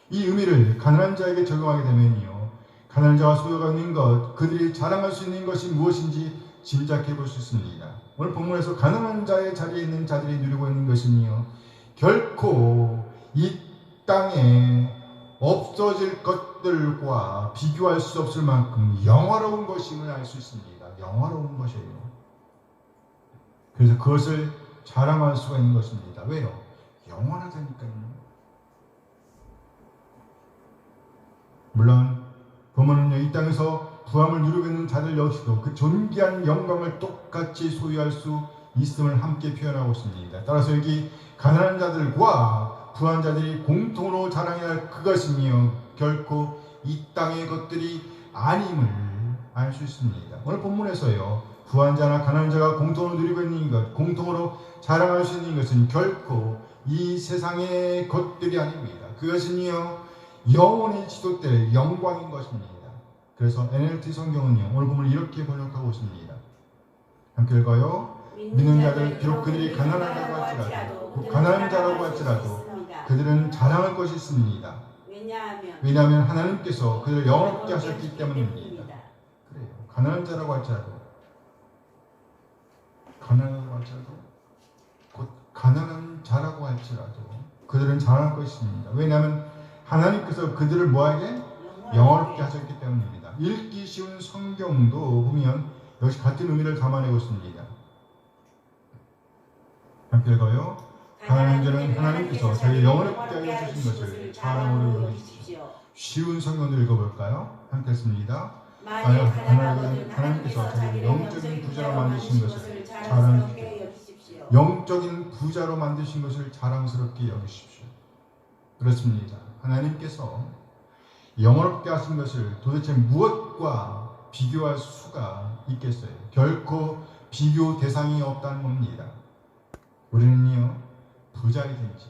이 의미를 가난한 자에게 적용하게 되면요, 가난한 자와 소유가 있는 것, 그들이 자랑할 수 있는 것이 무엇인지 짐작해 볼 수 있습니다. 오늘 본문에서 가난한 자의 자리에 있는 자들이 누리고 있는 것은요, 결코 이 땅에 없어질 것들과 비교할 수 없을 만큼 영화로운 것임을 알 수 있습니다. 영화로운 것이에요. 그래서 그것을 자랑할 수가 있는 것입니다. 왜요? 영원하다니까요. 물론 본문은요, 이 땅에서 부함을 누리고 있는 자들 역시도 그 존귀한 영광을 똑같이 소유할 수 있음을 함께 표현하고 있습니다. 따라서 여기 가난한 자들과 부한 자들이 공통으로 자랑해야 할 그것이며 결코 이 땅의 것들이 아님을 알 수 있습니다. 오늘 본문에서요, 부한 자나 가난한 자가 공통으로 누리고 있는 것, 공통으로 자랑할 수 있는 것은 결코 이 세상의 것들이 아닙니다. 그것은요, 영원히 지속될 영광인 것입니다. 그래서 NLT 성경은요, 오늘 보면 이렇게 번역하고 있습니다. 함께 읽어요. 믿는 자들 비록 그들이 가난하다고 할지라도, 가난한 자라고 할지라도 그들은 자랑할 것이 있습니다. 왜냐하면 하나님께서 그들을 영원롭게 하셨기 때문입니다. 그래요. 가난한 자라고 할지라도, 곧 가난한 자라고 할지라도 그들은 자랑할 것이 있습니다. 왜냐하면 하나님께서 그들을 뭐하게? 영원롭게 하셨기 때문입니다. 읽기 쉬운 성경도 보면 역시 같은 의미를 담아내고 있습니다. 함께 읽어요. 가난한 자는 하나님께서 자기 영원롭게 하여 주신 것을 자랑으로 여기십시오. 쉬운 성경도 읽어볼까요? 함께 했습니다. 만약 가난하거든 하나님께서 자기 영적인 부자로 만드신 것을 자랑스럽게 여기십시오. 영적인 부자로 만드신 것을 자랑스럽게 여기십시오. 그렇습니다. 하나님께서 영원롭게 하신 것을 도대체 무엇과 비교할 수가 있겠어요? 결코 비교 대상이 없다는 겁니다. 우리는요, 부자이든지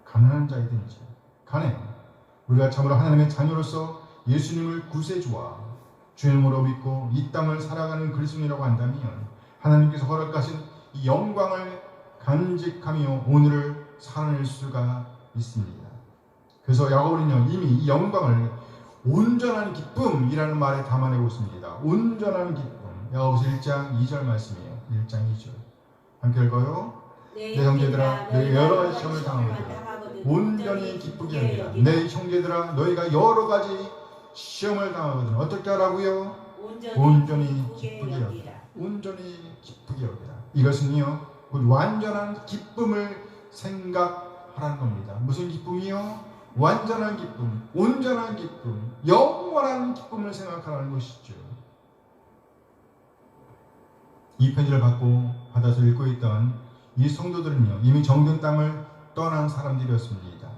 가난한 자이든지 간에 우리가 참으로 하나님의 자녀로서 예수님을 구세주와 주님으로 믿고 이 땅을 살아가는 그리스도인이라고 한다면 하나님께서 허락하신 이 영광을 간직하며 오늘을 살아낼 수가 있습니다. 그래서 야고보는요, 이미 이 영광을 온전한 기쁨이라는 말에 담아내고 있습니다. 온전한 기쁨. 야고보서 1장 2절 말씀이에요. 1장 2절. 함께 읽어요. 내 형제들아, 너희 여러 가지 시험을 당하거든 온전히 기쁘게 여기라. 내 형제들아, 너희가 여러 가지 시험을 당하거든 어떻게 하라고요? 온전히 기쁘게 여기라. 온전히 기쁘게 여기라. 이것은요, 완전한 기쁨을 생각하라는 겁니다. 무슨 기쁨이요? 완전한 기쁨, 온전한 기쁨, 영원한 기쁨을 생각하라는 것이죠. 이 편지를 받아서 읽고 있던 이 성도들은요, 이미 정든 땅을 떠난 사람들이었습니다.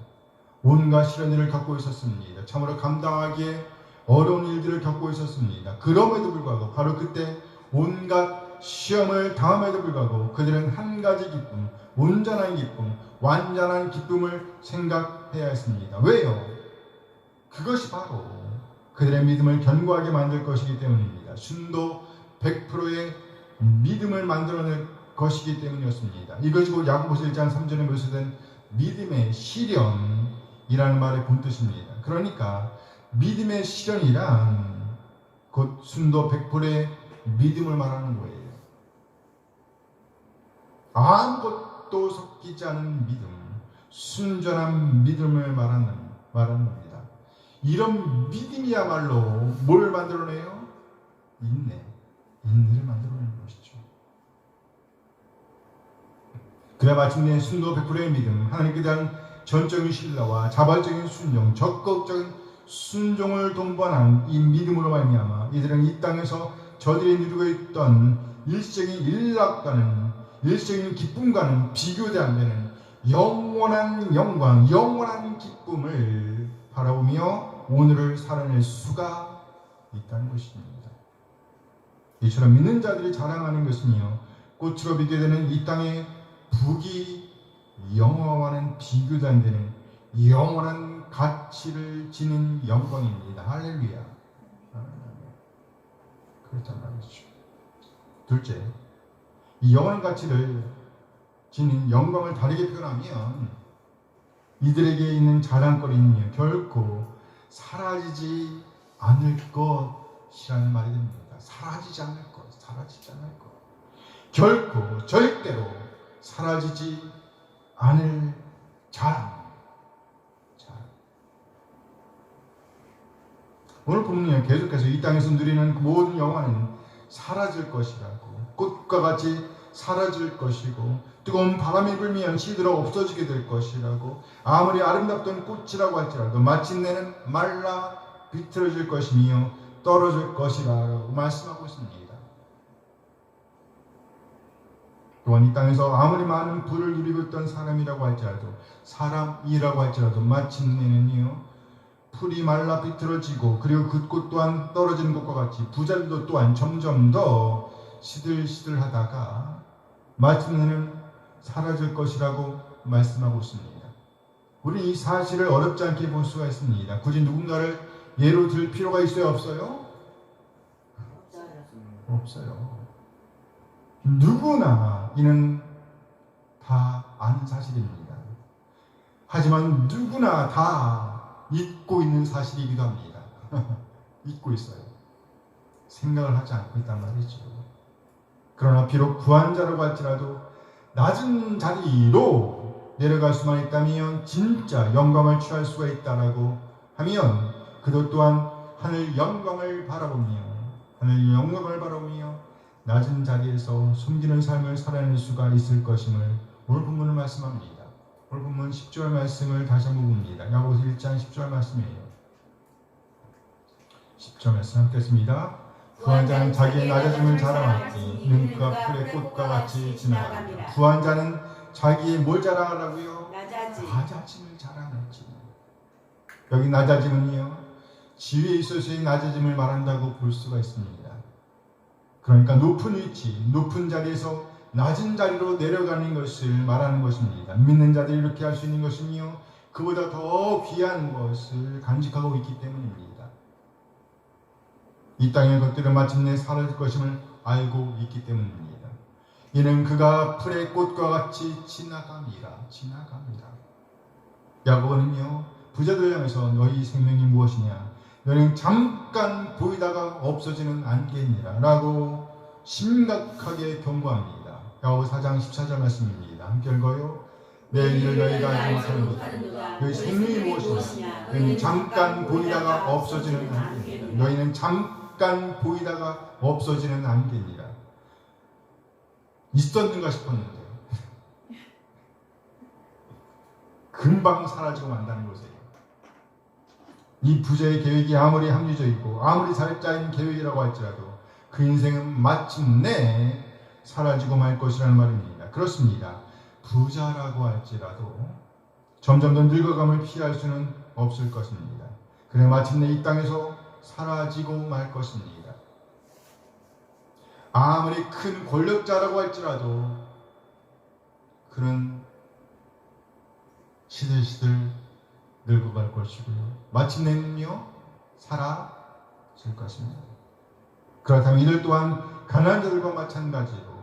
온갖 시련을 겪고 있었습니다. 참으로 감당하기에 어려운 일들을 겪고 있었습니다. 그럼에도 불구하고 바로 그때 온갖 시험을 당함에도 불구하고 그들은 한 가지 기쁨, 온전한 기쁨, 완전한 기쁨을 생각해야 했습니다. 왜요? 그것이 바로 그들의 믿음을 견고하게 만들 것이기 때문입니다. 순도 100%의 믿음을 만들어낼 것이기 때문이었습니다. 이것이 곧 야고보서 1장 3절에 묘사된 믿음의 시련이라는 말의 본뜻입니다. 그러니까 믿음의 시련이란 곧 순도 100%의 믿음을 말하는 거예요. 아무것도 섞이지 않은 믿음, 순전한 믿음을 말하는 겁니다. 이런 믿음이야말로 뭘 만들어내요? 인내를 만들어내는 것이죠. 그래 마침내 순도 100%의 믿음, 하나님께 대한 전적인 신뢰와 자발적인 순종, 적극적인 순종을 동반한 이 믿음으로 말미암아 이들은 이 땅에서 저들이 누리고 있던 일시적인 일락과는 일시적인 기쁨과는 비교도 안 되는 영원한 영광, 영원한 기쁨을 바라보며 오늘을 살아낼 수가 있다는 것입니다. 이처럼 믿는 자들이 자랑하는 것은요, 꽃으로 비교되는 이 땅의 북이 영화와는 비교도 안 되는 영원한 가치를 지닌 영광입니다. 할렐루야. 그렇단 말이죠. 둘째, 이 영원한 가치를 지닌 영광을 다르게 표현하면 이들에게 있는 자랑거리는요 결코 사라지지 않을 것이라는 말이 됩니다. 사라지지 않을 것, 사라지지 않을 것. 결코 절대로 사라지지 않을 자랑. 오늘 본문에 계속해서 이 땅에서 누리는 모든 영화는 사라질 것이라고, 꽃과 같이 사라질 것이고, 뜨거운 바람이 불면 시들어 없어지게 될 것이라고, 아무리 아름답던 꽃이라고 할지라도 마침내는 말라 비틀어질 것이며 떨어질 것이라고 말씀하고 있습니다. 또한 이 땅에서 아무리 많은 부를 누리고 있던 사람이라고 할지라도, 사람이라고 할지라도 마침내는요 풀이 말라 비틀어지고, 그리고 그 꽃 또한 떨어지는 것과 같이 부자들도 또한 점점 더 시들시들하다가 마침내는 사라질 것이라고 말씀하고 있습니다. 우리는 이 사실을 어렵지 않게 볼 수가 있습니다. 굳이 누군가를 예로 들 필요가 있어요? 없어요? 없어요. 누구나 이는 다 아는 사실입니다. 하지만 누구나 다 잊고 있는 사실이기도 합니다. 잊고 있어요. 생각을 하지 않고 있단 말이죠. 그러나 비록 구한자라고 할지라도 낮은 자리로 내려갈 수만 있다면 진짜 영광을 취할 수가 있다라고 하면 그도 또한 하늘 영광을 바라보며 낮은 자리에서 숨기는 삶을 살아낼 수가 있을 것임을 오늘 본문을 말씀합니다. 오늘 본문 10절 말씀을 다시 한번 봅니다. 야고보서 1장 10절 말씀이에요. 10절 말씀 함께 했습니다. 부한 자는 자기의 낮아짐을 자랑하지 이는 그가 풀의 꽃과 같이 지나갑니다. 부한 자는 자기의 뭘 자랑하라고요? 낮아짐을 자랑하지. 여기 낮아짐은요 지위에 있어서의 낮아짐을 말한다고 볼 수가 있습니다. 그러니까 높은 위치, 높은 자리에서 낮은 자리로 내려가는 것을 말하는 것입니다. 믿는 자들이 이렇게 할 수 있는 것은요 그보다 더 귀한 것을 간직하고 있기 때문입니다. 이 땅의 것들은 마침내 사라질 것임을 알고 있기 때문입니다. 이는 그가 풀의 꽃과 같이 지나갑니다. 야고보는요 부자들 향해서 너희 생명이 무엇이냐, 너희는 잠깐 보이다가 없어지는 안개니라 라고 심각하게 경고합니다. 야고보 4장 14절 말씀입니다. 함께 읽어요. 내일 너희가 알지 못하는도다. 너희 생명이 무엇이냐, 너희는 잠깐 보이다가 없어지는 안개니라. 너희는 잠깐 보이다가 없어지는 안개니라. 있었는가 싶었는데 금방 사라지고 만다는 것이에요. 이 부자의 계획이 아무리 합리적이고 아무리 잘 짜인 계획이라고 할지라도 그 인생은 마침내 사라지고 말 것이라는 말입니다. 그렇습니다. 부자라고 할지라도 점점 더 늙어감을 피할 수는 없을 것입니다. 그래 마침내 이 땅에서 사라지고 말 것입니다. 아무리 큰 권력자라고 할지라도 그는 시들시들 늙어갈 것이고요. 마침내는요 사라질 것입니다. 그렇다면 이들 또한 가난한 자들과 마찬가지로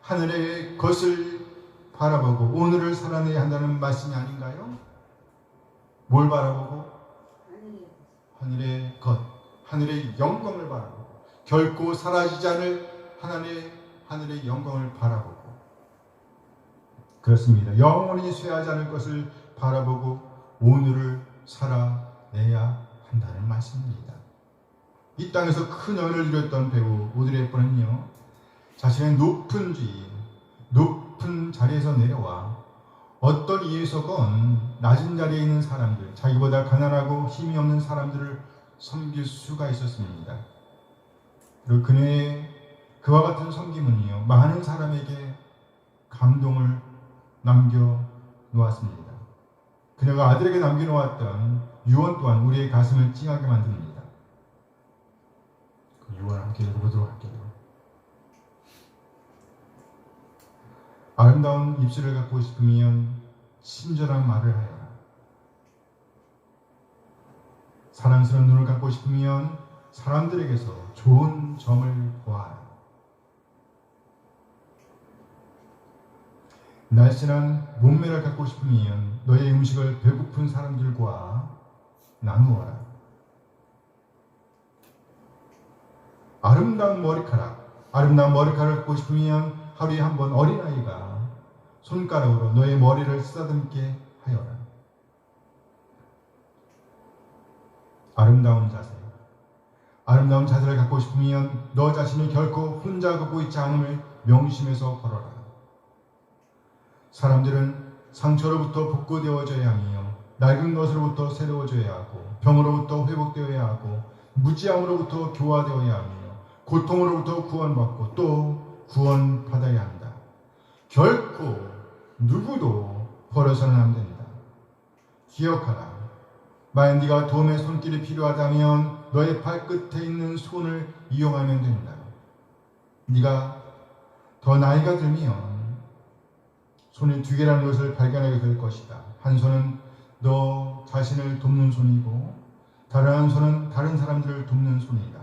하늘의 것을 바라보고 오늘을 살아내야 한다는 말씀이 아닌가요? 뭘 바라보고? 하늘의 것, 하늘의 영광을 바라보고 결코 사라지지 않을 하늘의 영광을 바라보고, 그렇습니다. 영원히 쇠하지 않을 것을 바라보고 오늘을 살아내야 한다는 말씀입니다. 이 땅에서 큰 연을 이뤘던 배우 오드리 헵번은요 자신의 높은 자리에서 내려와 어떤 이유에서건 낮은 자리에 있는 사람들, 자기보다 가난하고 힘이 없는 사람들을 섬길 수가 있었습니다. 그리고 그녀의 그와 같은 섬김은요 많은 사람에게 감동을 남겨놓았습니다. 그녀가 아들에게 남겨놓았던 유언 또한 우리의 가슴을 찡하게 만듭니다. 그 유언을 함께 읽어보도록 할게요. 아름다운 입술을 갖고 싶으면 친절한 말을 하여라. 사랑스러운 눈을 갖고 싶으면 사람들에게서 좋은 점을 보아라. 날씬한 몸매를 갖고 싶으면 너의 음식을 배고픈 사람들과 나누어라. 아름다운 머리카락을 갖고 싶으면 하루에 한 번 어린아이가 손가락으로 너의 머리를 쓰다듬게 하여라. 아름다운 자세를 갖고 싶으면 너 자신이 결코 혼자 걷고 있지 않음을 명심해서 걸어라. 사람들은 상처로부터 복구되어져야 하며 낡은 것으로부터 새로워져야 하고 병으로부터 회복되어야 하고 무지함으로부터 교화되어야 하며 고통으로부터 구원받고 또 구원받아야 한다. 결코 누구도 버려서는 안 된다. 기억하라. 만약 네가 도움의 손길이 필요하다면 너의 발끝에 있는 손을 이용하면 된다. 네가 더 나이가 들면 손이 두 개라는 것을 발견하게 될 것이다. 한 손은 너 자신을 돕는 손이고 다른 한 손은 다른 사람들을 돕는 손이다.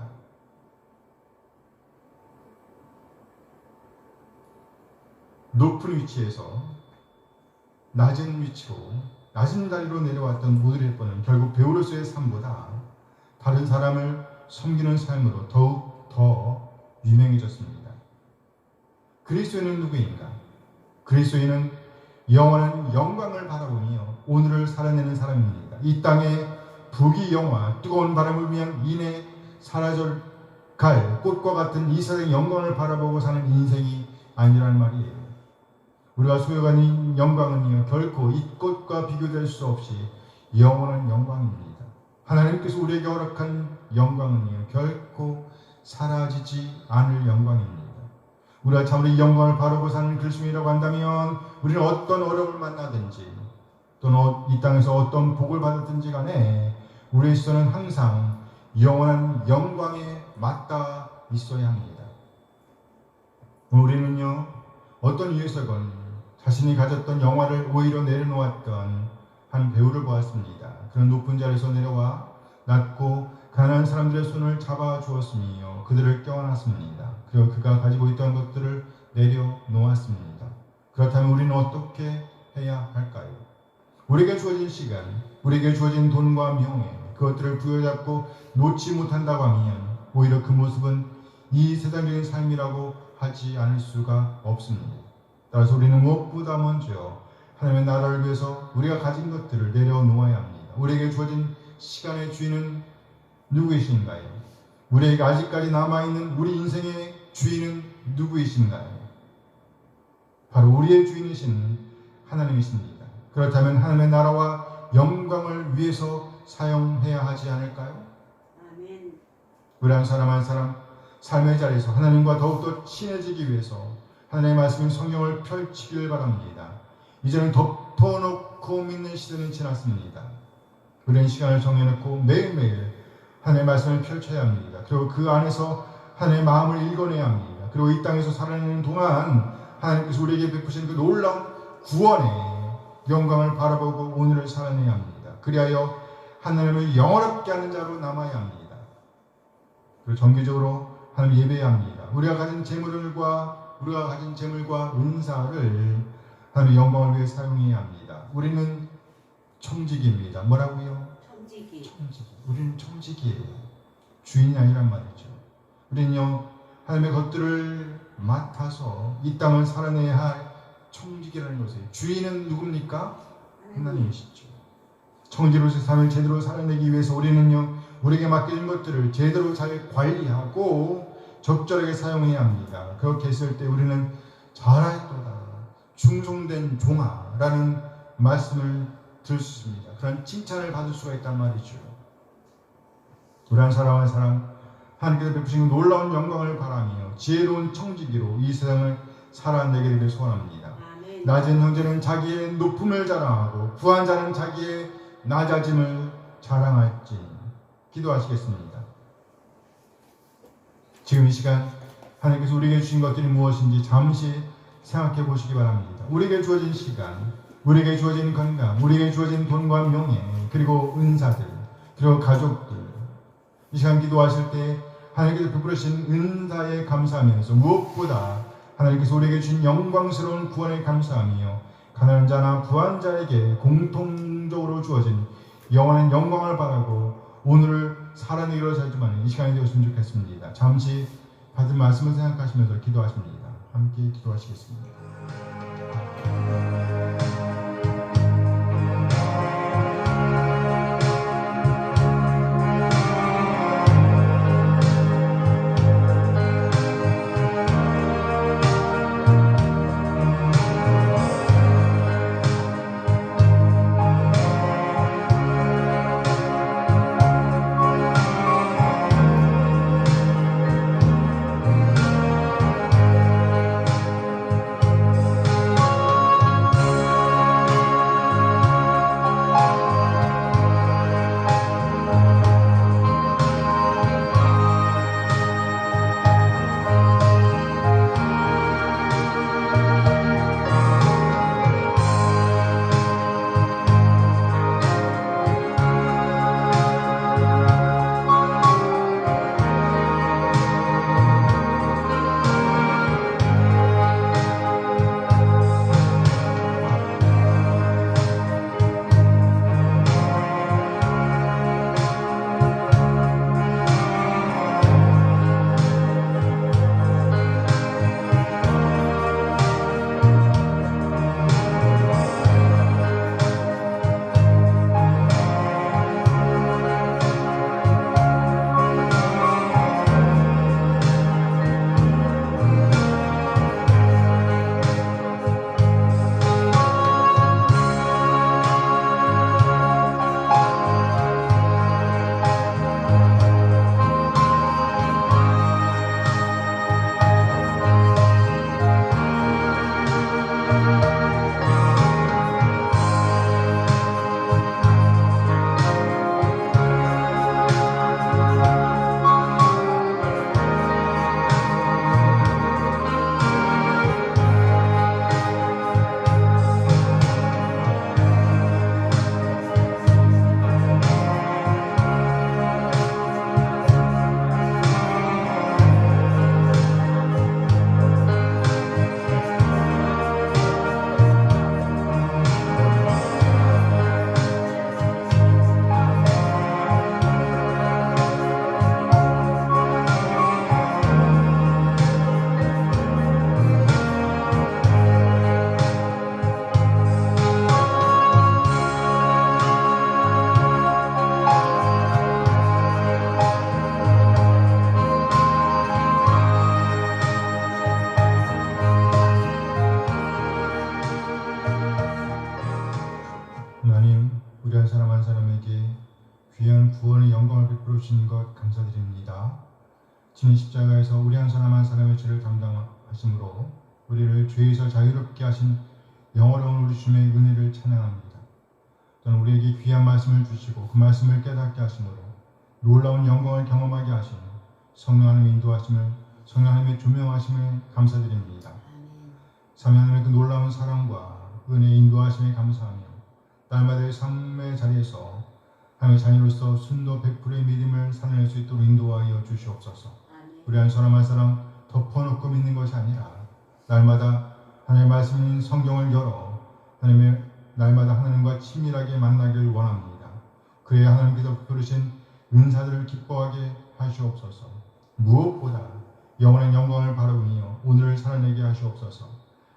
높은 위치에서 낮은 다리로 내려왔던 오드리 헵번은 결국 배우로서의 삶보다 다른 사람을 섬기는 삶으로 더욱 더 유명해졌습니다. 그리스도인은 누구인가? 그리스도인은 영원한 영광을 바라보며 오늘을 살아내는 사람입니다. 이 땅에 부귀영화, 뜨거운 바람을 불면 이내 사라져 갈 꽃과 같은 이 세상의 영광을 바라보고 사는 인생이 아니라는 말이에요. 우리가 소유하는 영광은요, 결코 이 꽃과 비교될 수 없이 영원한 영광입니다. 하나님께서 우리에게 허락한 영광은요, 결코 사라지지 않을 영광입니다. 우리가 참으로 이 영광을 바라보고 사는 그리스도인이라고 한다면 우리는 어떤 어려움을 만나든지 또는 이 땅에서 어떤 복을 받았든지 간에 우리의 시선은 항상 영원한 영광에 맞닿아 있어야 합니다. 우리는요, 어떤 이유에서건 자신이 가졌던 영화를 오히려 내려놓았던 한 배우를 보았습니다. 그런 높은 자리에서 내려와 낮고 가난한 사람들의 손을 잡아 주었으며 그들을 껴안았습니다. 그리고 그가 가지고 있던 것들을 내려놓았습니다. 그렇다면 우리는 어떻게 해야 할까요? 우리에게 주어진 시간, 우리에게 주어진 돈과 명예, 그것들을 부여잡고 놓지 못한다고 하면 오히려 그 모습은 이 세상적인 삶이라고 하지 않을 수가 없습니다. 따라서 우리는 무엇보다 먼저 하나님의 나라를 위해서 우리가 가진 것들을 내려놓아야 합니다. 우리에게 주어진 시간의 주인은 누구이신가요? 우리에게 아직까지 남아있는 우리 인생의 주인은 누구이신가요? 바로 우리의 주인이신 하나님이십니다. 그렇다면 하나님의 나라와 영광을 위해서 사용해야 하지 않을까요? 아멘. 우리 한 사람 삶의 자리에서 하나님과 더욱더 친해지기 위해서 하나님의 말씀인 성경을 펼치길 바랍니다. 이제는 덮어놓고 믿는 시대는 지났습니다. 우리는 시간을 정해놓고 매일매일 하나님의 말씀을 펼쳐야 합니다. 그리고 그 안에서 하나님의 마음을 읽어내야 합니다. 그리고 이 땅에서 살아내는 동안 하나님께서 우리에게 베푸신 그 놀라운 구원의 영광을 바라보고 오늘을 살아내야 합니다. 그리하여 하나님을 영원롭게 하는 자로 남아야 합니다. 그리고 정기적으로 하나님 예배해야 합니다. 우리가 가진 재물과 은사를 하나님의 영광을 위해 사용해야 합니다. 우리는 청지기입니다. 뭐라고요? 청지기. 우리는 청지기예요. 주인이 아니란 말이죠. 우리는요, 하나님의 것들을 맡아서 이 땅을 살아내야 할 청지기라는 것이에요. 주인은 누굽니까? 하나님이시죠. 청지로서의 삶을 제대로 살아내기 위해서 우리는요, 우리에게 맡겨진 것들을 제대로 잘 관리하고 적절하게 사용해야 합니다. 그렇게 했을 때 우리는 잘하였도다, 충성된 종아라는 말씀을 들을 수 있습니다. 그런 칭찬을 받을 수가 있단 말이죠. 우리 한 사람 하나님께서 베푸신 놀라운 영광을 바라며 지혜로운 청지기로 이 세상을 살아내게 되길 소원합니다. 아멘. 낮은 형제는 자기의 높음을 자랑하고 부한 자는 자기의 낮아짐을 자랑할지. 기도하시겠습니다. 지금 이 시간 하나님께서 우리에게 주신 것들이 무엇인지 잠시 생각해 보시기 바랍니다. 우리에게 주어진 시간, 우리에게 주어진 건강, 우리에게 주어진 돈과 명예, 그리고 은사들, 그리고 가족들, 이 시간 기도하실 때 하나님께서 베푸신 은사에 감사하면서 무엇보다 하나님께서 우리에게 주신 영광스러운 구원에 감사하며 가난한 자나 부한 자에게 공통적으로 주어진 영원한 영광을 바라고 오늘을 살아내기로 살지만 이 시간이 되었으면 좋겠습니다. 잠시 받은 말씀을 생각하시면서 기도하십니다. 함께 기도하시겠습니다. 하나님, 우리 한 사람 한 사람에게 귀한 구원의 영광을 베풀어 주신 것 감사드립니다. 진의 십자가에서 우리 한 사람 한 사람의 죄를 담당하심으로 우리를 죄에서 자유롭게 하신 영원한 우리 주님의 은혜를 찬양합니다. 또한 우리에게 귀한 말씀을 주시고 그 말씀을 깨닫게 하심으로 놀라운 영광을 경험하게 하시며 성령 하나님의 인도하심을, 성령 하나님의 조명하심을 감사드립니다. 성령 하나님의 그 놀라운 사랑과 은혜의 인도하심에 감사하며 날마다의 삶의 자리에서 하나님의 자녀로서 순도 100%의 믿음을 살아낼 수 있도록 인도하여 주시옵소서. 우리 한 사람 한 사람 덮어놓고 믿는 것이 아니라 날마다 하나님의 말씀인 성경을 열어 하나님의 날마다 하나님과 친밀하게 만나길 원합니다. 그래야 하나님께서 베푸신 은사들을 기뻐하게 하시옵소서. 무엇보다 영원한 영광을 바라보며 오늘을 살아내게 하시옵소서.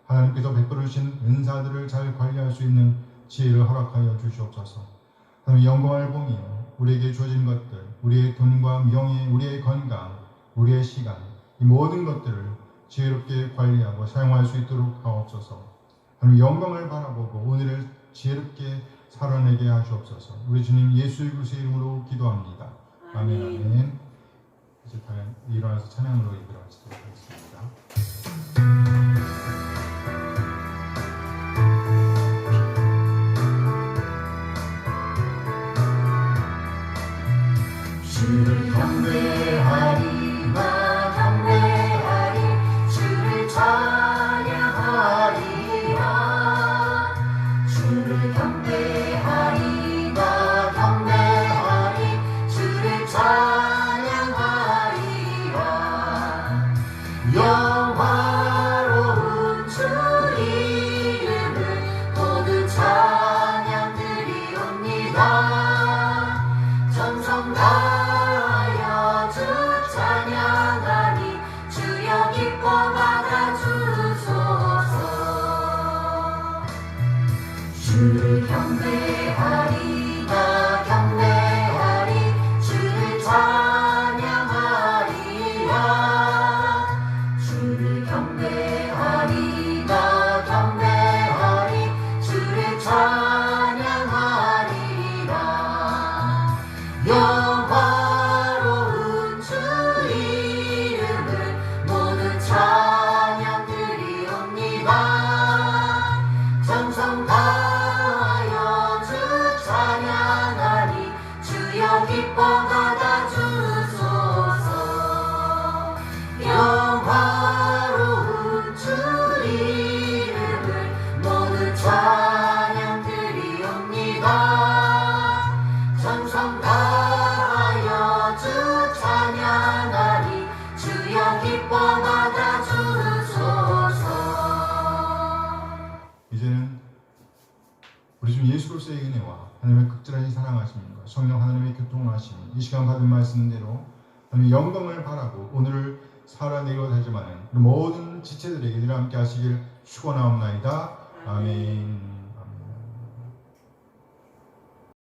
하나님께서 베풀으신 은사들을 잘 관리할 수 있는 지혜를 허락하여 주시옵소서. 하나님 영광을 보며 우리에게 주어진 것들, 우리의 돈과 명예, 우리의 건강, 우리의 시간, 이 모든 것들을 지혜롭게 관리하고 사용할 수 있도록 하옵소서. 하나님 영광을 바라보고 오늘을 지혜롭게 살아내게 하시옵소서. 우리 주님 예수 그리스도의 이름으로 기도합니다. 아멘. 아멘. 이제 다 일어나서 찬양으로 이끌어가도록 하겠습니다. 주를 경배하리 나 경배하리 주를 찬양하리라 주를 경배하리 나 경배하리 주를 찬양하리라 영화로운 우리 주 예수 그리스도의 은혜와 하나님의 극진하신 사랑하심과 성령 하나님의 교통하심이 이 시간 받은 말씀대로 하나님의 영광을 바라고 오늘을 살아내려 하지만은 모든 지체들에게 늘 함께 하시길 축원하옵나이다. 아멘.